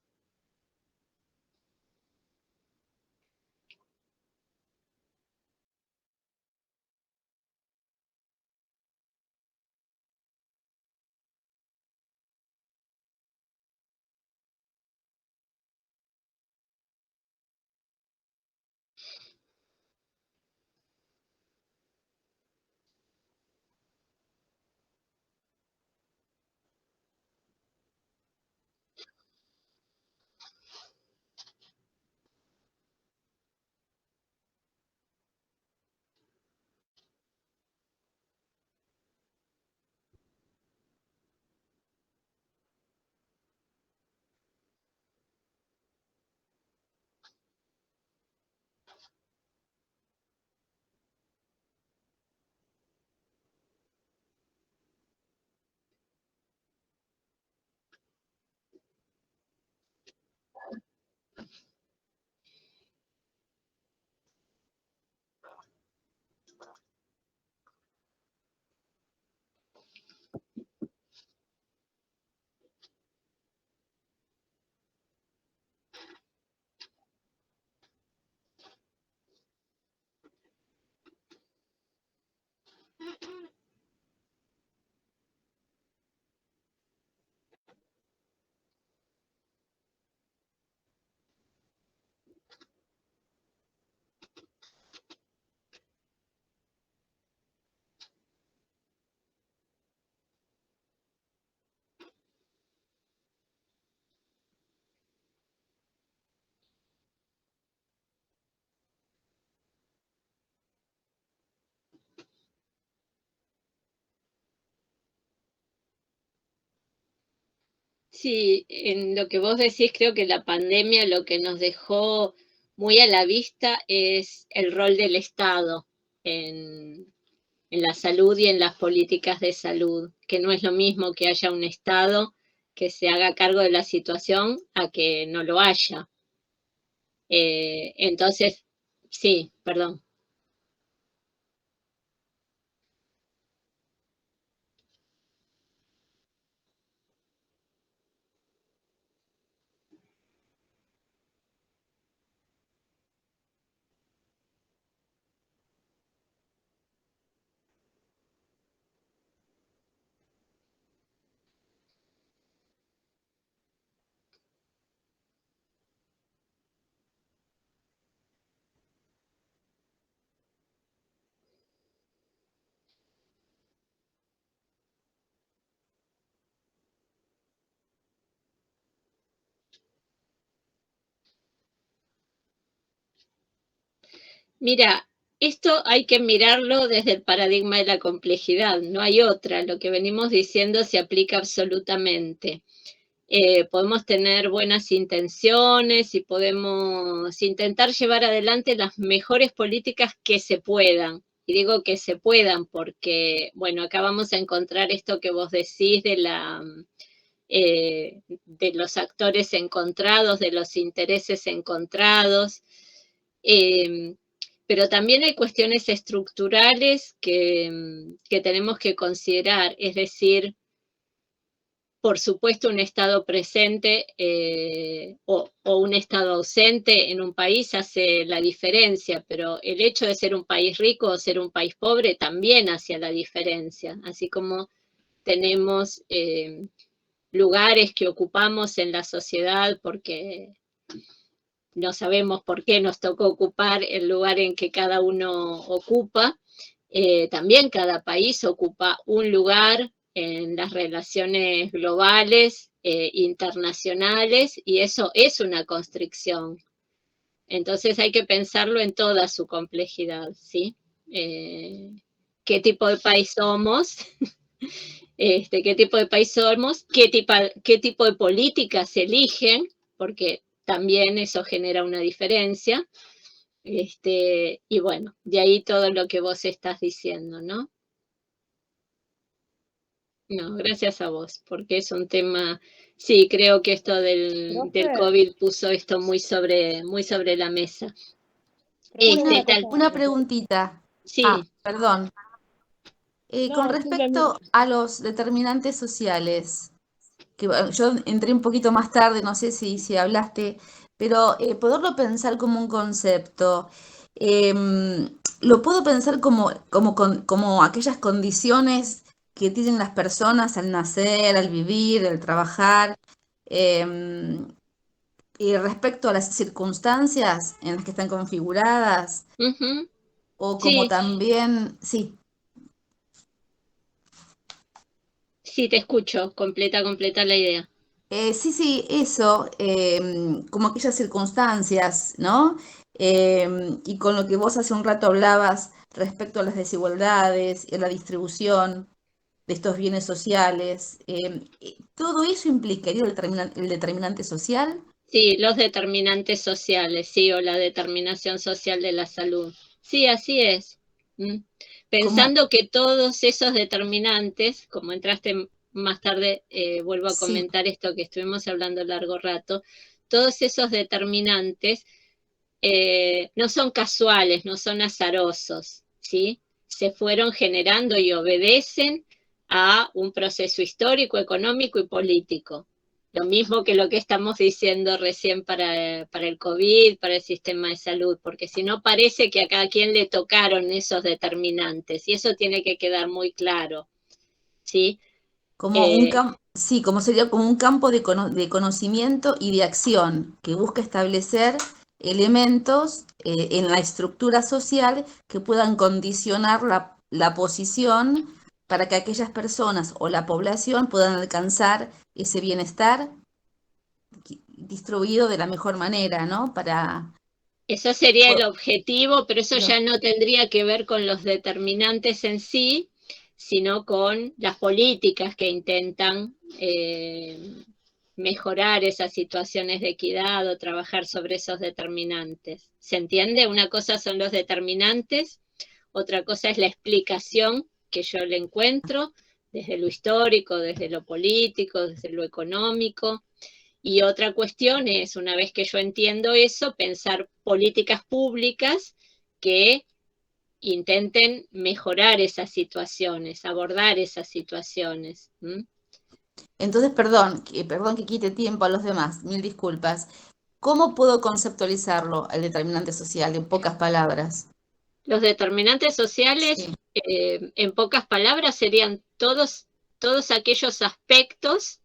sí, en lo que vos decís, creo que la pandemia lo que nos dejó muy a la vista es el rol del Estado en la salud y en las políticas de salud, que no es lo mismo que haya un Estado que se haga cargo de la situación a que no lo haya. Entonces, sí, perdón. Mira, esto hay que mirarlo desde el paradigma de la complejidad, no hay otra. Lo que venimos diciendo se aplica absolutamente. Podemos tener buenas intenciones y podemos intentar llevar adelante las mejores políticas que se puedan. Y digo que se puedan porque, bueno, acá vamos a encontrar esto que vos decís de los actores encontrados, de los intereses encontrados. Eh, pero también hay cuestiones estructurales que tenemos que considerar, es decir, por supuesto, un Estado presente o un Estado ausente en un país hace la diferencia, pero el hecho de ser un país rico o ser un país pobre también hace la diferencia, así como tenemos lugares que ocupamos en la sociedad porque no sabemos por qué nos tocó ocupar el lugar en que cada uno ocupa. También cada país ocupa un lugar en las relaciones globales, internacionales, y eso es una constricción. Entonces hay que pensarlo en toda su complejidad, ¿sí? ¿Qué tipo de país somos? ¿Qué tipo de país somos? ¿Qué tipo de políticas se eligen? Porque también eso genera una diferencia. Y bueno, de ahí todo lo que vos estás diciendo, ¿no? No, gracias a vos, porque es un tema, sí, creo que esto del Profe, COVID puso esto muy sobre la mesa. profe, una Tal, cosa. Una preguntita. Ah, sí, perdón. Con No, respecto simplemente. a los determinantes sociales, yo entré un poquito más tarde, no sé si hablaste, pero poderlo pensar como un concepto, lo puedo pensar como aquellas condiciones que tienen las personas al nacer, al vivir, al trabajar, em, y respecto a las circunstancias en las que están configuradas, Ujú. o como Sí, también, sí. sí, te escucho, completa la idea. Sí, eso, como aquellas circunstancias, ¿no? Y con lo que vos hace un rato hablabas respecto a las desigualdades y a la distribución de estos bienes sociales, ¿todo eso implicaría el determinante social? Sí, los determinantes sociales, sí, o la determinación social de la salud. Sí, así es. ¿Mm? Como, Pensando que todos esos determinantes, como entraste más tarde, vuelvo a sí, comentar esto que estuvimos hablando largo rato, todos esos determinantes no son casuales, no son azarosos, ¿sí? Se fueron generando y obedecen a un proceso histórico, económico y político. Lo mismo que lo que estamos diciendo recién para el COVID, para el sistema de salud, porque si no parece que a cada quien le tocaron esos determinantes y eso tiene que quedar muy claro, ¿sí? sí, como sería como un campo de conocimiento y de acción que busca establecer elementos en la estructura social que puedan condicionar la posición para que aquellas personas o la población puedan alcanzar ese bienestar distribuido de la mejor manera, ¿no? Eso sería el po- objetivo, pero eso lo- ya no tendría que ver con los determinantes en sí, sino con las políticas que intentan mejorar esas situaciones de equidad o trabajar sobre esos determinantes. ¿Se entiende? Una cosa son los determinantes, otra cosa es la explicación que yo le encuentro desde lo histórico, desde lo político, desde lo económico. Y otra cuestión es, una vez que yo entiendo eso, pensar políticas públicas que intenten mejorar esas situaciones, abordar esas situaciones. ¿Mm? Entonces, perdón que quite tiempo a los demás, mil disculpas. ¿Cómo puedo conceptualizarlo, el determinante social, en pocas palabras? Los determinantes sociales, Sí. en pocas palabras, serían todos aquellos aspectos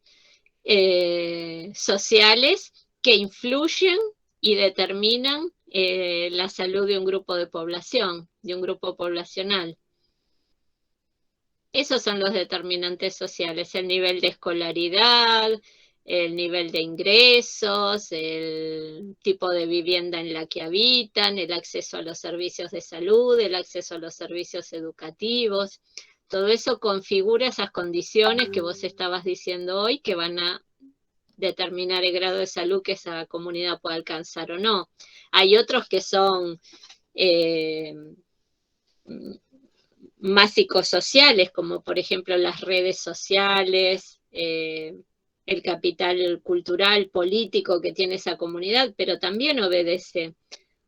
sociales que influyen y determinan la salud de un grupo de población, de un grupo poblacional. Esos son los determinantes sociales, el nivel de escolaridad, el nivel de ingresos, el tipo de vivienda en la que habitan, el acceso a los servicios de salud, el acceso a los servicios educativos. Todo eso configura esas condiciones que vos estabas diciendo hoy que van a determinar el grado de salud que esa comunidad pueda alcanzar o no. Hay otros que son eh, más psicosociales, como por ejemplo las redes sociales, el capital cultural, político que tiene esa comunidad, pero también obedece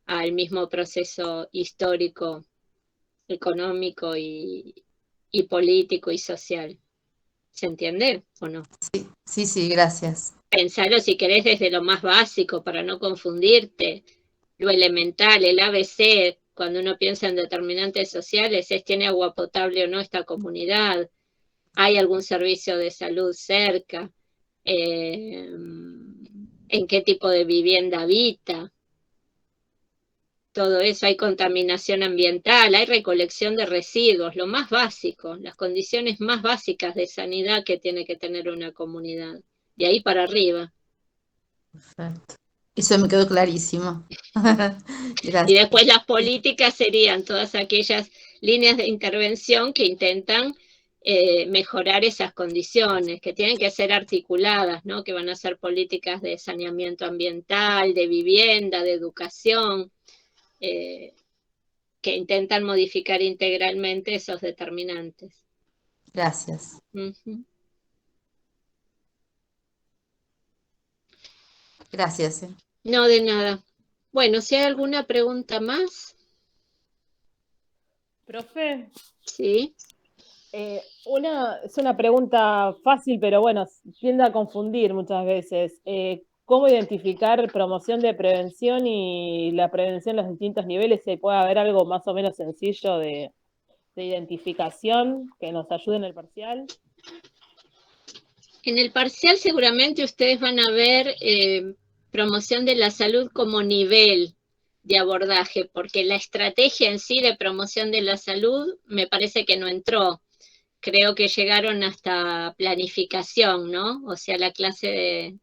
al mismo proceso histórico, económico y político y social. ¿Se entiende o no? Sí, gracias. Pensalo si querés desde lo más básico para no confundirte. Lo elemental, el ABC, cuando uno piensa en determinantes sociales, es ¿tiene agua potable o no esta comunidad? ¿Hay algún servicio de salud cerca? ¿En qué tipo de vivienda habita? Todo eso, hay contaminación ambiental, hay recolección de residuos, lo más básico, las condiciones más básicas de sanidad que tiene que tener una comunidad. De ahí para arriba. Perfecto. Eso me quedó clarísimo. Y Gracias. después las políticas serían todas aquellas líneas de intervención que intentan mejorar esas condiciones, que tienen que ser articuladas, ¿no? Que van a ser políticas de saneamiento ambiental, de vivienda, de educación, eh, que intentan modificar integralmente esos determinantes. Gracias. Ujú. Gracias. No, de nada. Bueno, si hay alguna pregunta más, Profe, sí. Es una pregunta fácil, pero bueno, tiende a confundir muchas veces. ¿Cómo identificar promoción de prevención y la prevención en los distintos niveles? Si puede haber algo más o menos sencillo de identificación que nos ayude en el parcial. En el parcial seguramente ustedes van a ver promoción de la salud como nivel de abordaje, porque la estrategia en sí de promoción de la salud me parece que no entró. Creo que llegaron hasta planificación, ¿no? O sea, la clase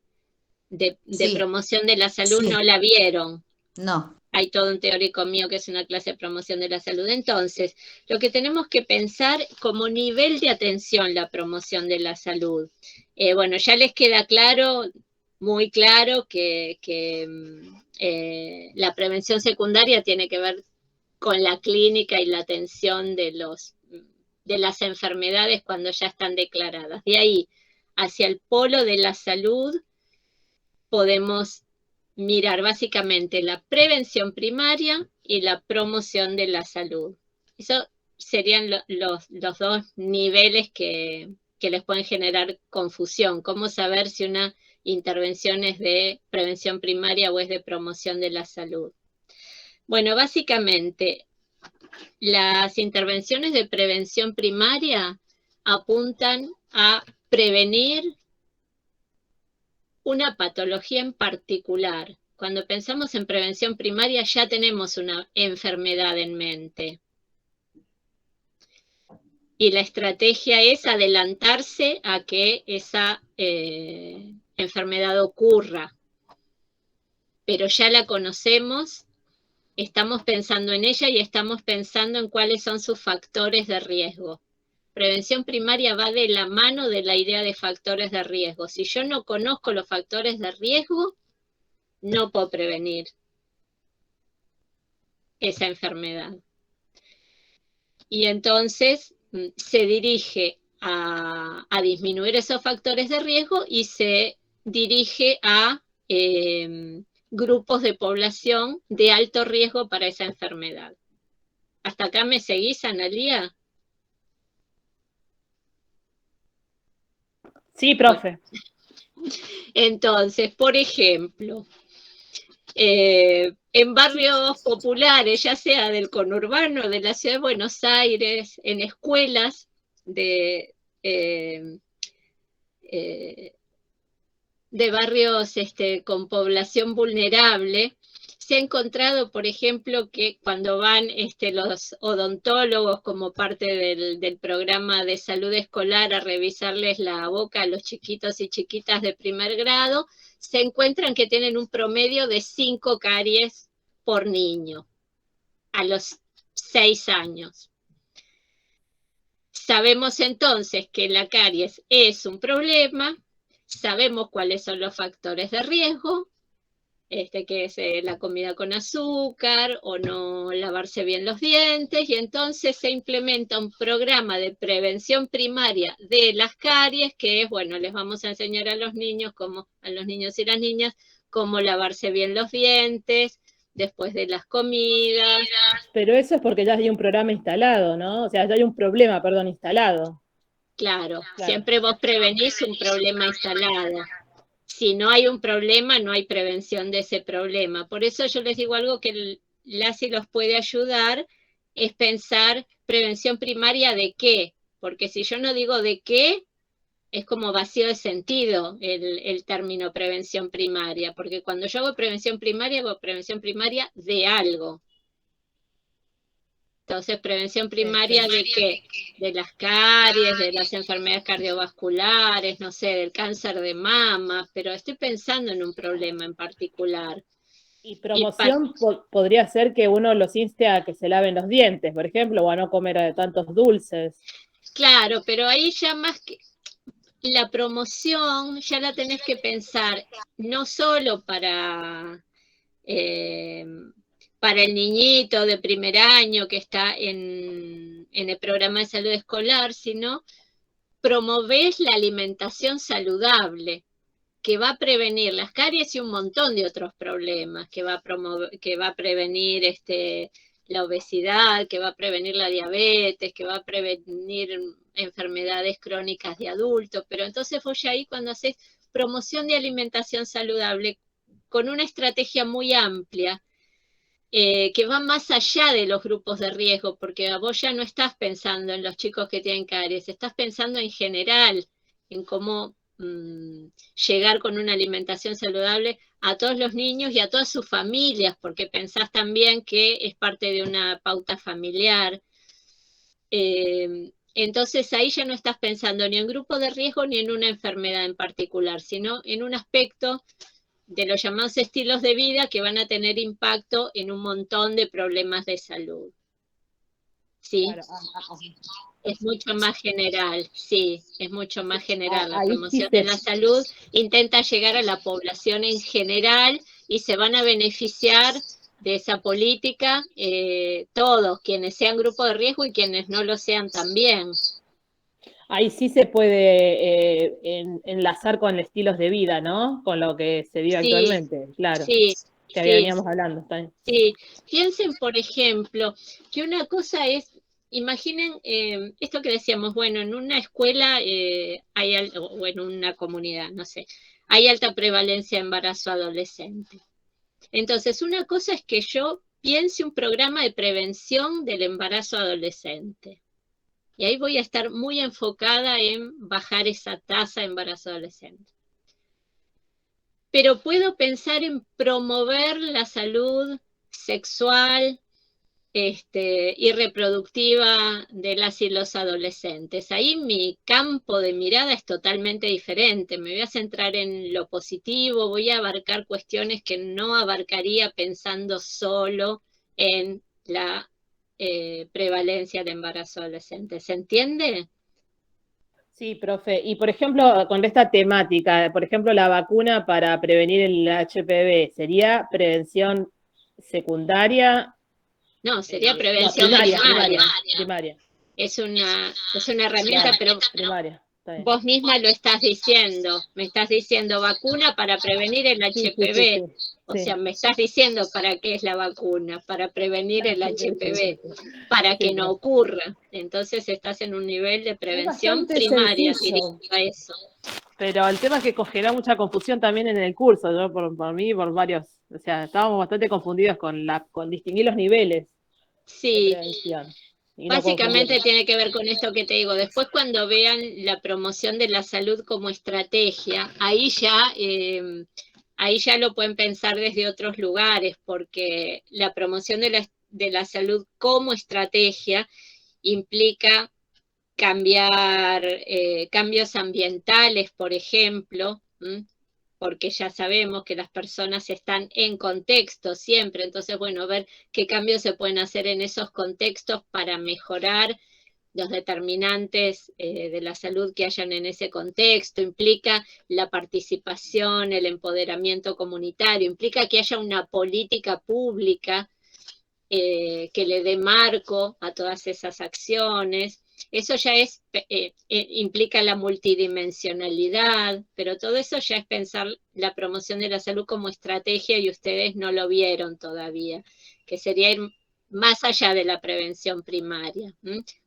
de Sí, promoción de la salud no sí, la vieron. no. Hay todo un teórico mío que es una clase de promoción de la salud. Entonces, lo que tenemos que pensar como nivel de atención la promoción de la salud. Bueno, ya les queda claro, muy claro, que la prevención secundaria tiene que ver con la clínica y la atención de las enfermedades cuando ya están declaradas. De ahí, hacia el polo de la salud, podemos mirar básicamente la prevención primaria y la promoción de la salud. Eso serían los dos niveles que les pueden generar confusión. ¿Cómo saber si una intervención es de prevención primaria o es de promoción de la salud? Bueno, básicamente, las intervenciones de prevención primaria apuntan a prevenir una patología en particular. Cuando pensamos en prevención primaria ya tenemos una enfermedad en mente. Y la estrategia es adelantarse a que esa enfermedad ocurra. Pero ya la conocemos, estamos pensando en ella y estamos pensando en cuáles son sus factores de riesgo. Prevención primaria va de la mano de la idea de factores de riesgo. Si yo no conozco los factores de riesgo, no puedo prevenir esa enfermedad. Y entonces se dirige a disminuir esos factores de riesgo y se dirige a grupos de población de alto riesgo para esa enfermedad. ¿Hasta acá me seguís, Analía? Sí, profe. Entonces, por ejemplo, en barrios populares, ya sea del conurbano, de la ciudad de Buenos Aires, en escuelas de barrios con población vulnerable, se ha encontrado, por ejemplo, que cuando van los odontólogos como parte del programa de salud escolar a revisarles la boca a los chiquitos y chiquitas de primer grado, se encuentran que tienen un promedio de 5 caries por niño a los 6 años. Sabemos entonces que la caries es un problema, sabemos cuáles son los factores de riesgo, que es la comida con azúcar o no lavarse bien los dientes, y entonces se implementa un programa de prevención primaria de las caries, que es, bueno, les vamos a enseñar a los niños y las niñas, cómo lavarse bien los dientes después de las comidas. Pero eso es porque ya hay un programa instalado, ¿no? O sea, ya hay un problema, perdón, instalado. Claro, siempre vos prevenís un problema instalado. Si no hay un problema, no hay prevención de ese problema. Por eso yo les digo algo que LASI los puede ayudar, es pensar prevención primaria de qué, porque si yo no digo de qué, es como vacío de sentido el término prevención primaria, porque cuando yo hago prevención primaria de algo. Entonces, prevención primaria ¿de qué? De las caries, de las enfermedades cardiovasculares, no sé, del cáncer de mama, pero estoy pensando en un problema en particular. Y promoción podría ser que uno los inste a que se laven los dientes, por ejemplo, o a no comer tantos dulces. Claro, pero ahí ya más que la promoción ya la tenés que pensar no solo para el niñito de primer año que está en el programa de salud escolar, sino promovés la alimentación saludable, que va a prevenir las caries y un montón de otros problemas, que va a prevenir la obesidad, que va a prevenir la diabetes, que va a prevenir enfermedades crónicas de adultos, pero entonces vos ya ahí cuando haces promoción de alimentación saludable con una estrategia muy amplia, que va más allá de los grupos de riesgo, porque vos ya no estás pensando en los chicos que tienen caries, estás pensando en general, en cómo llegar con una alimentación saludable a todos los niños y a todas sus familias, porque pensás también que es parte de una pauta familiar. Entonces ahí ya no estás pensando ni en grupo de riesgo ni en una enfermedad en particular, sino en un aspecto de los llamados estilos de vida que van a tener impacto en un montón de problemas de salud. ¿Sí? Claro, Es mucho más general, sí, es mucho más general. La ahí sí promoción de se- la salud intenta llegar a la población en general y se van a beneficiar de esa política todos, quienes sean grupo de riesgo y quienes no lo sean también. Ahí sí se puede enlazar con estilos de vida, ¿no? Con lo que se vive Sí, actualmente, claro, sí, que sí, veníamos hablando. Está bien. sí. Piensen, por ejemplo, que una cosa es, imaginen esto que decíamos, bueno, en una escuela o en una comunidad, no sé, hay alta prevalencia de embarazo adolescente. Entonces, una cosa es que yo piense un programa de prevención del embarazo adolescente. Y ahí voy a estar muy enfocada en bajar esa tasa de embarazo adolescente. Pero puedo pensar en promover la salud sexual y reproductiva de las y los adolescentes. Ahí mi campo de mirada es totalmente diferente. Me voy a centrar en lo positivo, voy a abarcar cuestiones que no abarcaría pensando solo en la prevalencia de embarazo adolescente. ¿Se entiende? Sí, profe. Y por ejemplo, con esta temática, por ejemplo, la vacuna para prevenir el HPV, ¿sería prevención secundaria? No, sería No, prevención primaria. Es una herramienta, Claro, pero primaria. Está bien. vos misma lo estás diciendo. Me estás diciendo vacuna para prevenir el Sí, HPV. O sí. sea, me estás diciendo para qué es la vacuna, para prevenir el HPV, para que no ocurra. Entonces estás en un nivel de prevención bastante primaria, sencillo. dirigido a eso. Pero el tema es que genera mucha confusión también en el curso, ¿no? Por mí y por varios. O sea, estábamos bastante confundidos con distinguir los niveles de Sí, prevención. Y no básicamente confundirlos. tiene que ver con esto que te digo. Después cuando vean la promoción de la salud como estrategia, ahí ya lo pueden pensar desde otros lugares, porque la promoción de la salud como estrategia implica cambiar cambios ambientales, por ejemplo, porque ya sabemos que las personas están en contexto siempre, entonces, bueno, ver qué cambios se pueden hacer en esos contextos para mejorar los determinantes de la salud que hayan en ese contexto, implica la participación, el empoderamiento comunitario, implica que haya una política pública que le dé marco a todas esas acciones. Eso ya implica la multidimensionalidad, pero todo eso ya es pensar la promoción de la salud como estrategia y ustedes no lo vieron todavía, que sería ir más allá de la prevención primaria,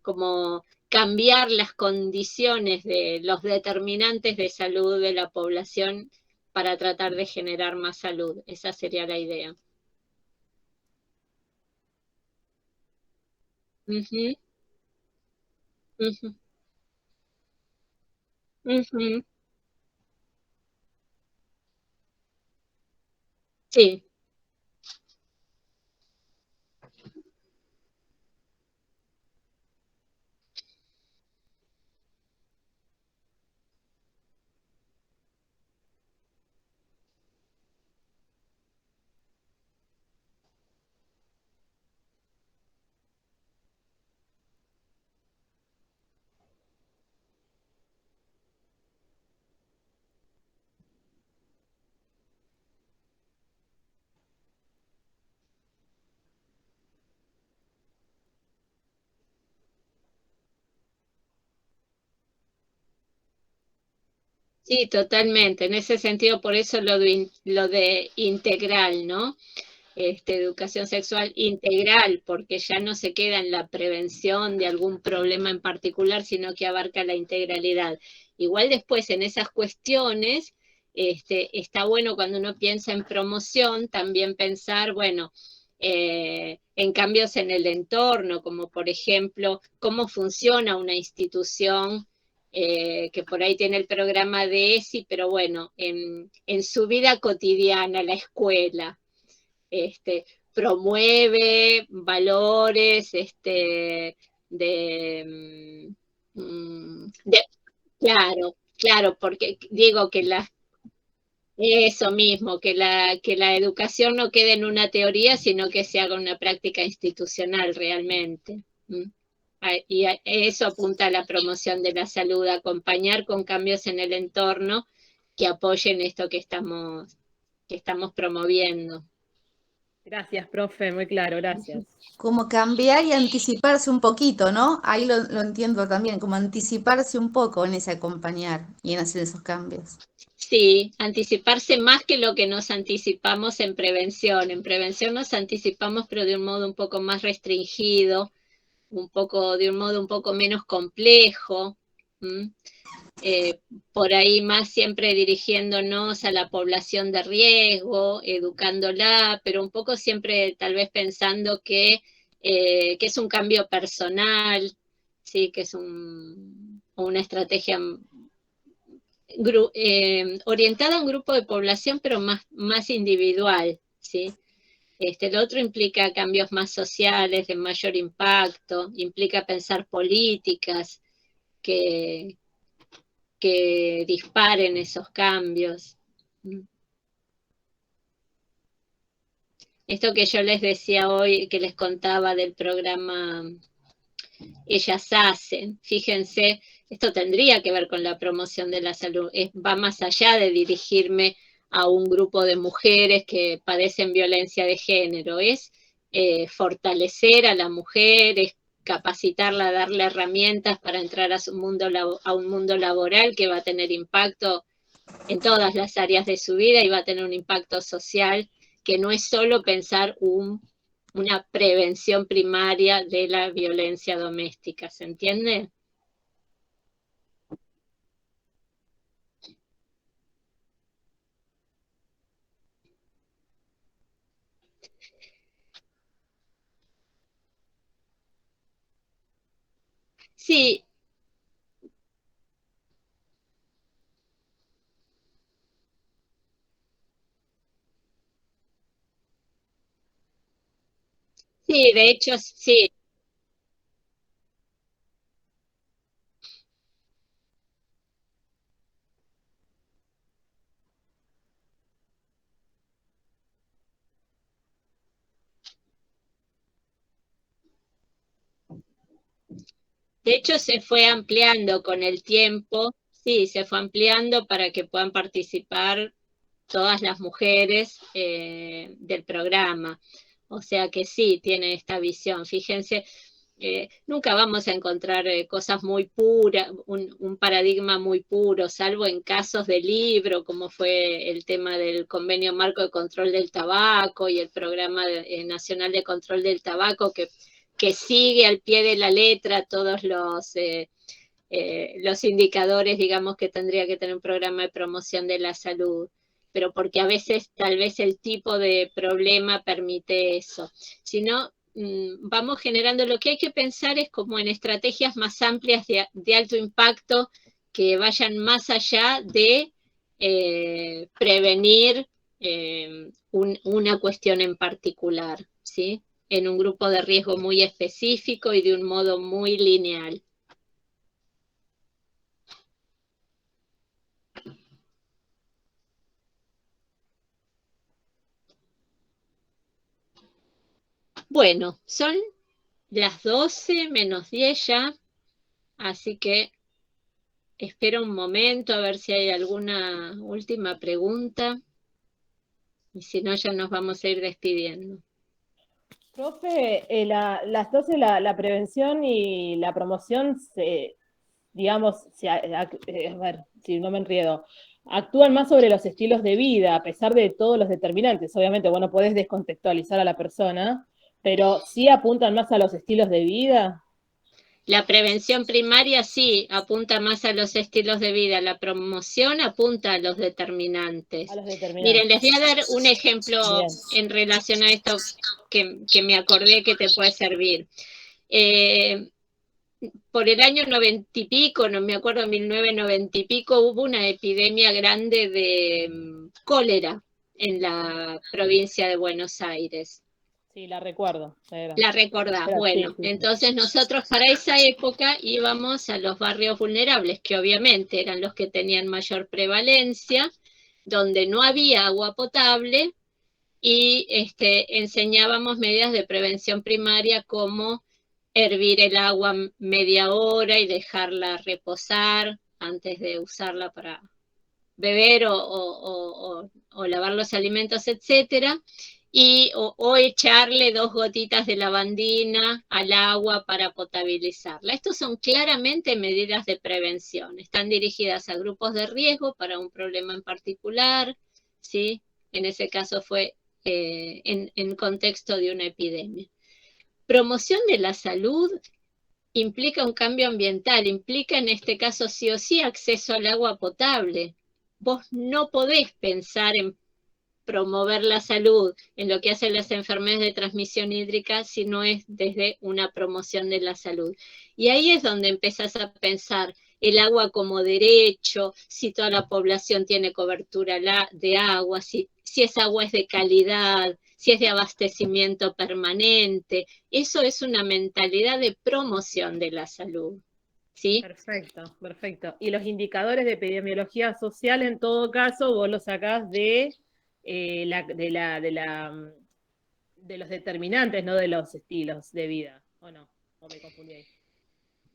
como cambiar las condiciones de los determinantes de salud de la población para tratar de generar más salud. Esa sería la idea. Uh-huh, uh-huh, uh-huh. Sí. Sí, totalmente. En ese sentido, por eso lo de integral, ¿no? educación sexual integral, porque ya no se queda en la prevención de algún problema en particular, sino que abarca la integralidad. Igual después en esas cuestiones, está bueno cuando uno piensa en promoción, también pensar, bueno, en cambios en el entorno, como por ejemplo, cómo funciona una institución que por ahí tiene el programa de ESI, pero bueno, en su vida cotidiana, la escuela, promueve valores claro, claro, porque digo que eso mismo, que la educación no quede en una teoría, sino que se haga una práctica institucional realmente. Y a eso apunta a la promoción de la salud, acompañar con cambios en el entorno que apoyen esto que estamos promoviendo. Gracias, profe, muy claro, gracias. Como cambiar y anticiparse un poquito, ¿no? Ahí lo entiendo también, como anticiparse un poco en ese acompañar y en hacer esos cambios. Sí, anticiparse más que lo que nos anticipamos en prevención. En prevención nos anticipamos, pero de un modo un poco más restringido, de un modo un poco menos complejo. Por ahí más siempre dirigiéndonos a la población de riesgo, educándola, pero un poco siempre tal vez pensando que es un cambio personal, ¿sí? Que es una estrategia orientada a un grupo de población, pero más individual, ¿sí? Lo otro implica cambios más sociales, de mayor impacto, implica pensar políticas que disparen esos cambios. Esto que yo les decía hoy, que les contaba del programa Ellas Hacen, fíjense, esto tendría que ver con la promoción de la salud, va más allá de dirigirme a un grupo de mujeres que padecen violencia de género, es fortalecer a la mujer, es capacitarla, darle herramientas para entrar a un mundo laboral que va a tener impacto en todas las áreas de su vida y va a tener un impacto social que no es solo pensar una prevención primaria de la violencia doméstica, ¿se entiende? Sí, sí, de hecho, sí. De hecho, se fue ampliando con el tiempo, sí, se fue ampliando para que puedan participar todas las mujeres del programa. O sea que sí, tiene esta visión. Fíjense, nunca vamos a encontrar cosas muy puras, un paradigma muy puro, salvo en casos de libro, como fue el tema del Convenio Marco de Control del Tabaco y el Programa Nacional de Control del Tabaco, que sigue al pie de la letra todos los indicadores, digamos, que tendría que tener un programa de promoción de la salud, pero porque a veces tal vez el tipo de problema permite eso. Si no, vamos generando, lo que hay que pensar es como en estrategias más amplias de alto impacto que vayan más allá de prevenir una cuestión en particular, ¿sí? En un grupo de riesgo muy específico y de un modo muy lineal. Bueno, son las 12 menos 10 ya, así que espero un momento a ver si hay alguna última pregunta, y si no ya nos vamos a ir despidiendo. Profe, las 12, la prevención y la promoción, digamos, a ver, si no me enriedo, actúan más sobre los estilos de vida, a pesar de todos los determinantes. Obviamente, vos no podés descontextualizar a la persona, pero sí apuntan más a los estilos de vida. La prevención primaria sí apunta más a los estilos de vida, la promoción apunta a los determinantes. A los determinantes. Miren, les voy a dar un ejemplo Bien. en relación a esto que me acordé que te puede servir. Por el año 90 y pico, no me acuerdo, 1990 y pico, hubo una epidemia grande de cólera en la provincia de Buenos Aires. Sí, la recuerdo. La recordás, Pero, bueno, sí. entonces nosotros para esa época íbamos a los barrios vulnerables, que obviamente eran los que tenían mayor prevalencia, donde no había agua potable, y enseñábamos medidas de prevención primaria como hervir el agua media hora y dejarla reposar antes de usarla para beber o lavar los alimentos, etcétera, o echarle 2 gotitas de lavandina al agua para potabilizarla. Estos son claramente medidas de prevención. Están dirigidas a grupos de riesgo para un problema en particular, ¿sí? En ese caso fue en contexto de una epidemia. Promoción de la salud implica un cambio ambiental, implica en este caso sí o sí acceso al agua potable. Vos no podés pensar en promover la salud en lo que hacen las enfermedades de transmisión hídrica si no es desde una promoción de la salud. Y ahí es donde empezás a pensar el agua como derecho, si toda la población tiene cobertura de agua, si esa agua es de calidad, si es de abastecimiento permanente. Eso es una mentalidad de promoción de la salud, ¿sí? Perfecto, perfecto. Y los indicadores de epidemiología social, en todo caso, vos los sacás de los determinantes, no de los estilos de vida, ¿o no? ¿O me confundí ahí?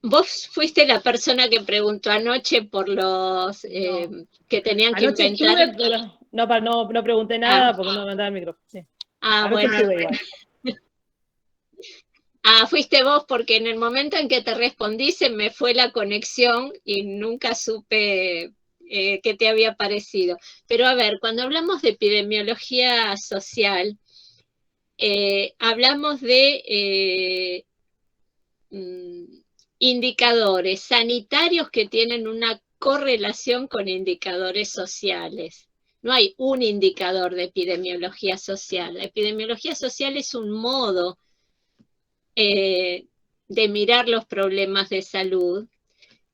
Vos fuiste la persona que preguntó anoche por los que tenían que Anoche inventar. estuve, pero no pregunté nada porque no me mandaba el micrófono. Sí. Anoche Bueno. estuve igual. Fuiste vos, porque en el momento en que te respondí se me fue la conexión y nunca supe qué te había parecido. Pero a ver, cuando hablamos de epidemiología social, hablamos de indicadores sanitarios que tienen una correlación con indicadores sociales. No hay un indicador de epidemiología social. La epidemiología social es un modo de mirar los problemas de salud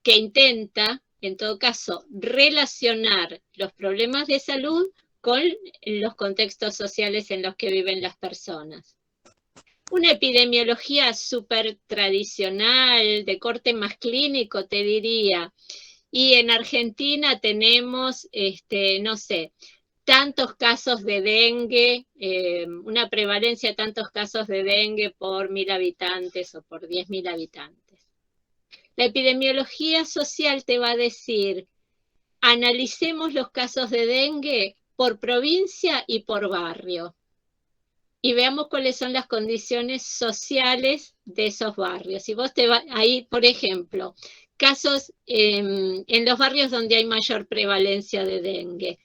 que intenta, en todo caso, relacionar los problemas de salud con los contextos sociales en los que viven las personas. Una epidemiología súper tradicional, de corte más clínico, te diría, y en Argentina tenemos, no sé, tantos casos de dengue, una prevalencia de tantos casos de dengue por 1.000 habitantes o por 10.000 habitantes. La epidemiología social te va a decir, analicemos los casos de dengue por provincia y por barrio, y veamos cuáles son las condiciones sociales de esos barrios. Y vos ahí, por ejemplo, casos en los barrios donde hay mayor prevalencia de dengue,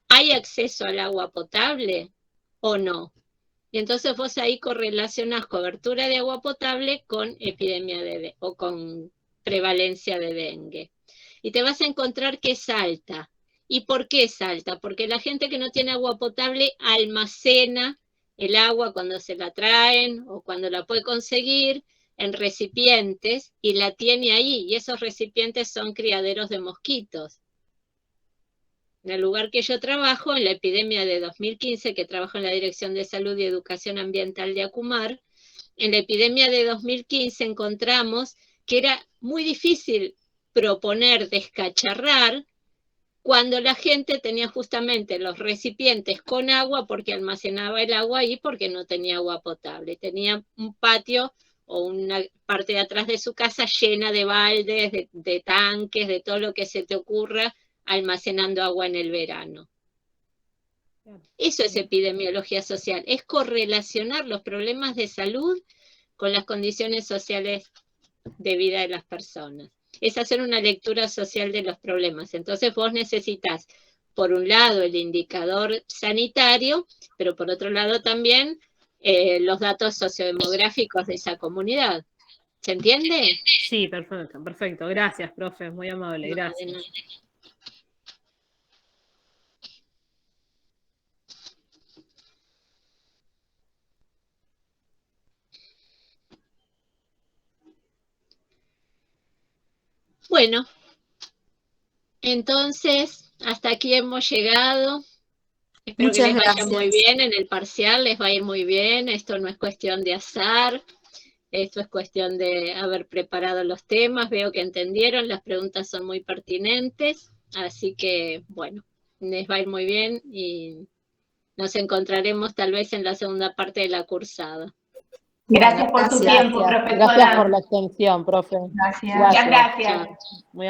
¿hay acceso al agua potable o no? Y entonces vos ahí correlacionás cobertura de agua potable con epidemia o con prevalencia de dengue. Y te vas a encontrar que es alta. ¿Y por qué es alta? Porque la gente que no tiene agua potable almacena el agua cuando se la traen o cuando la puede conseguir en recipientes y la tiene ahí. Y esos recipientes son criaderos de mosquitos. En el lugar que yo trabajo, en la epidemia de 2015, que trabajo en la Dirección de Salud y Educación Ambiental de Acumar, en la epidemia de 2015 encontramos que era muy difícil proponer descacharrar cuando la gente tenía justamente los recipientes con agua porque almacenaba el agua ahí porque no tenía agua potable. Tenía un patio o una parte de atrás de su casa llena de baldes, de tanques, de todo lo que se te ocurra, almacenando agua en el verano. Eso es epidemiología social, es correlacionar los problemas de salud con las condiciones sociales de vida de las personas. Es hacer una lectura social de los problemas. Entonces vos necesitas por un lado el indicador sanitario, pero por otro lado también los datos sociodemográficos de esa comunidad. ¿Se entiende? Sí, perfecto, perfecto. Gracias, profe, muy amable, No, de gracias. nada. Bueno, entonces, hasta aquí hemos llegado. Espero que Muchas les vaya muy gracias. bien en el parcial, les va a ir muy bien. Esto no es cuestión de azar, esto es cuestión de haber preparado los temas. Veo que entendieron, las preguntas son muy pertinentes, así que, bueno, les va a ir muy bien y nos encontraremos tal vez en la segunda parte de la cursada. Gracias por su Gracias. tiempo, Gracias por profesora. la extensión, profe. Gracias. Gracias. Muchas gracias. Chao. Muy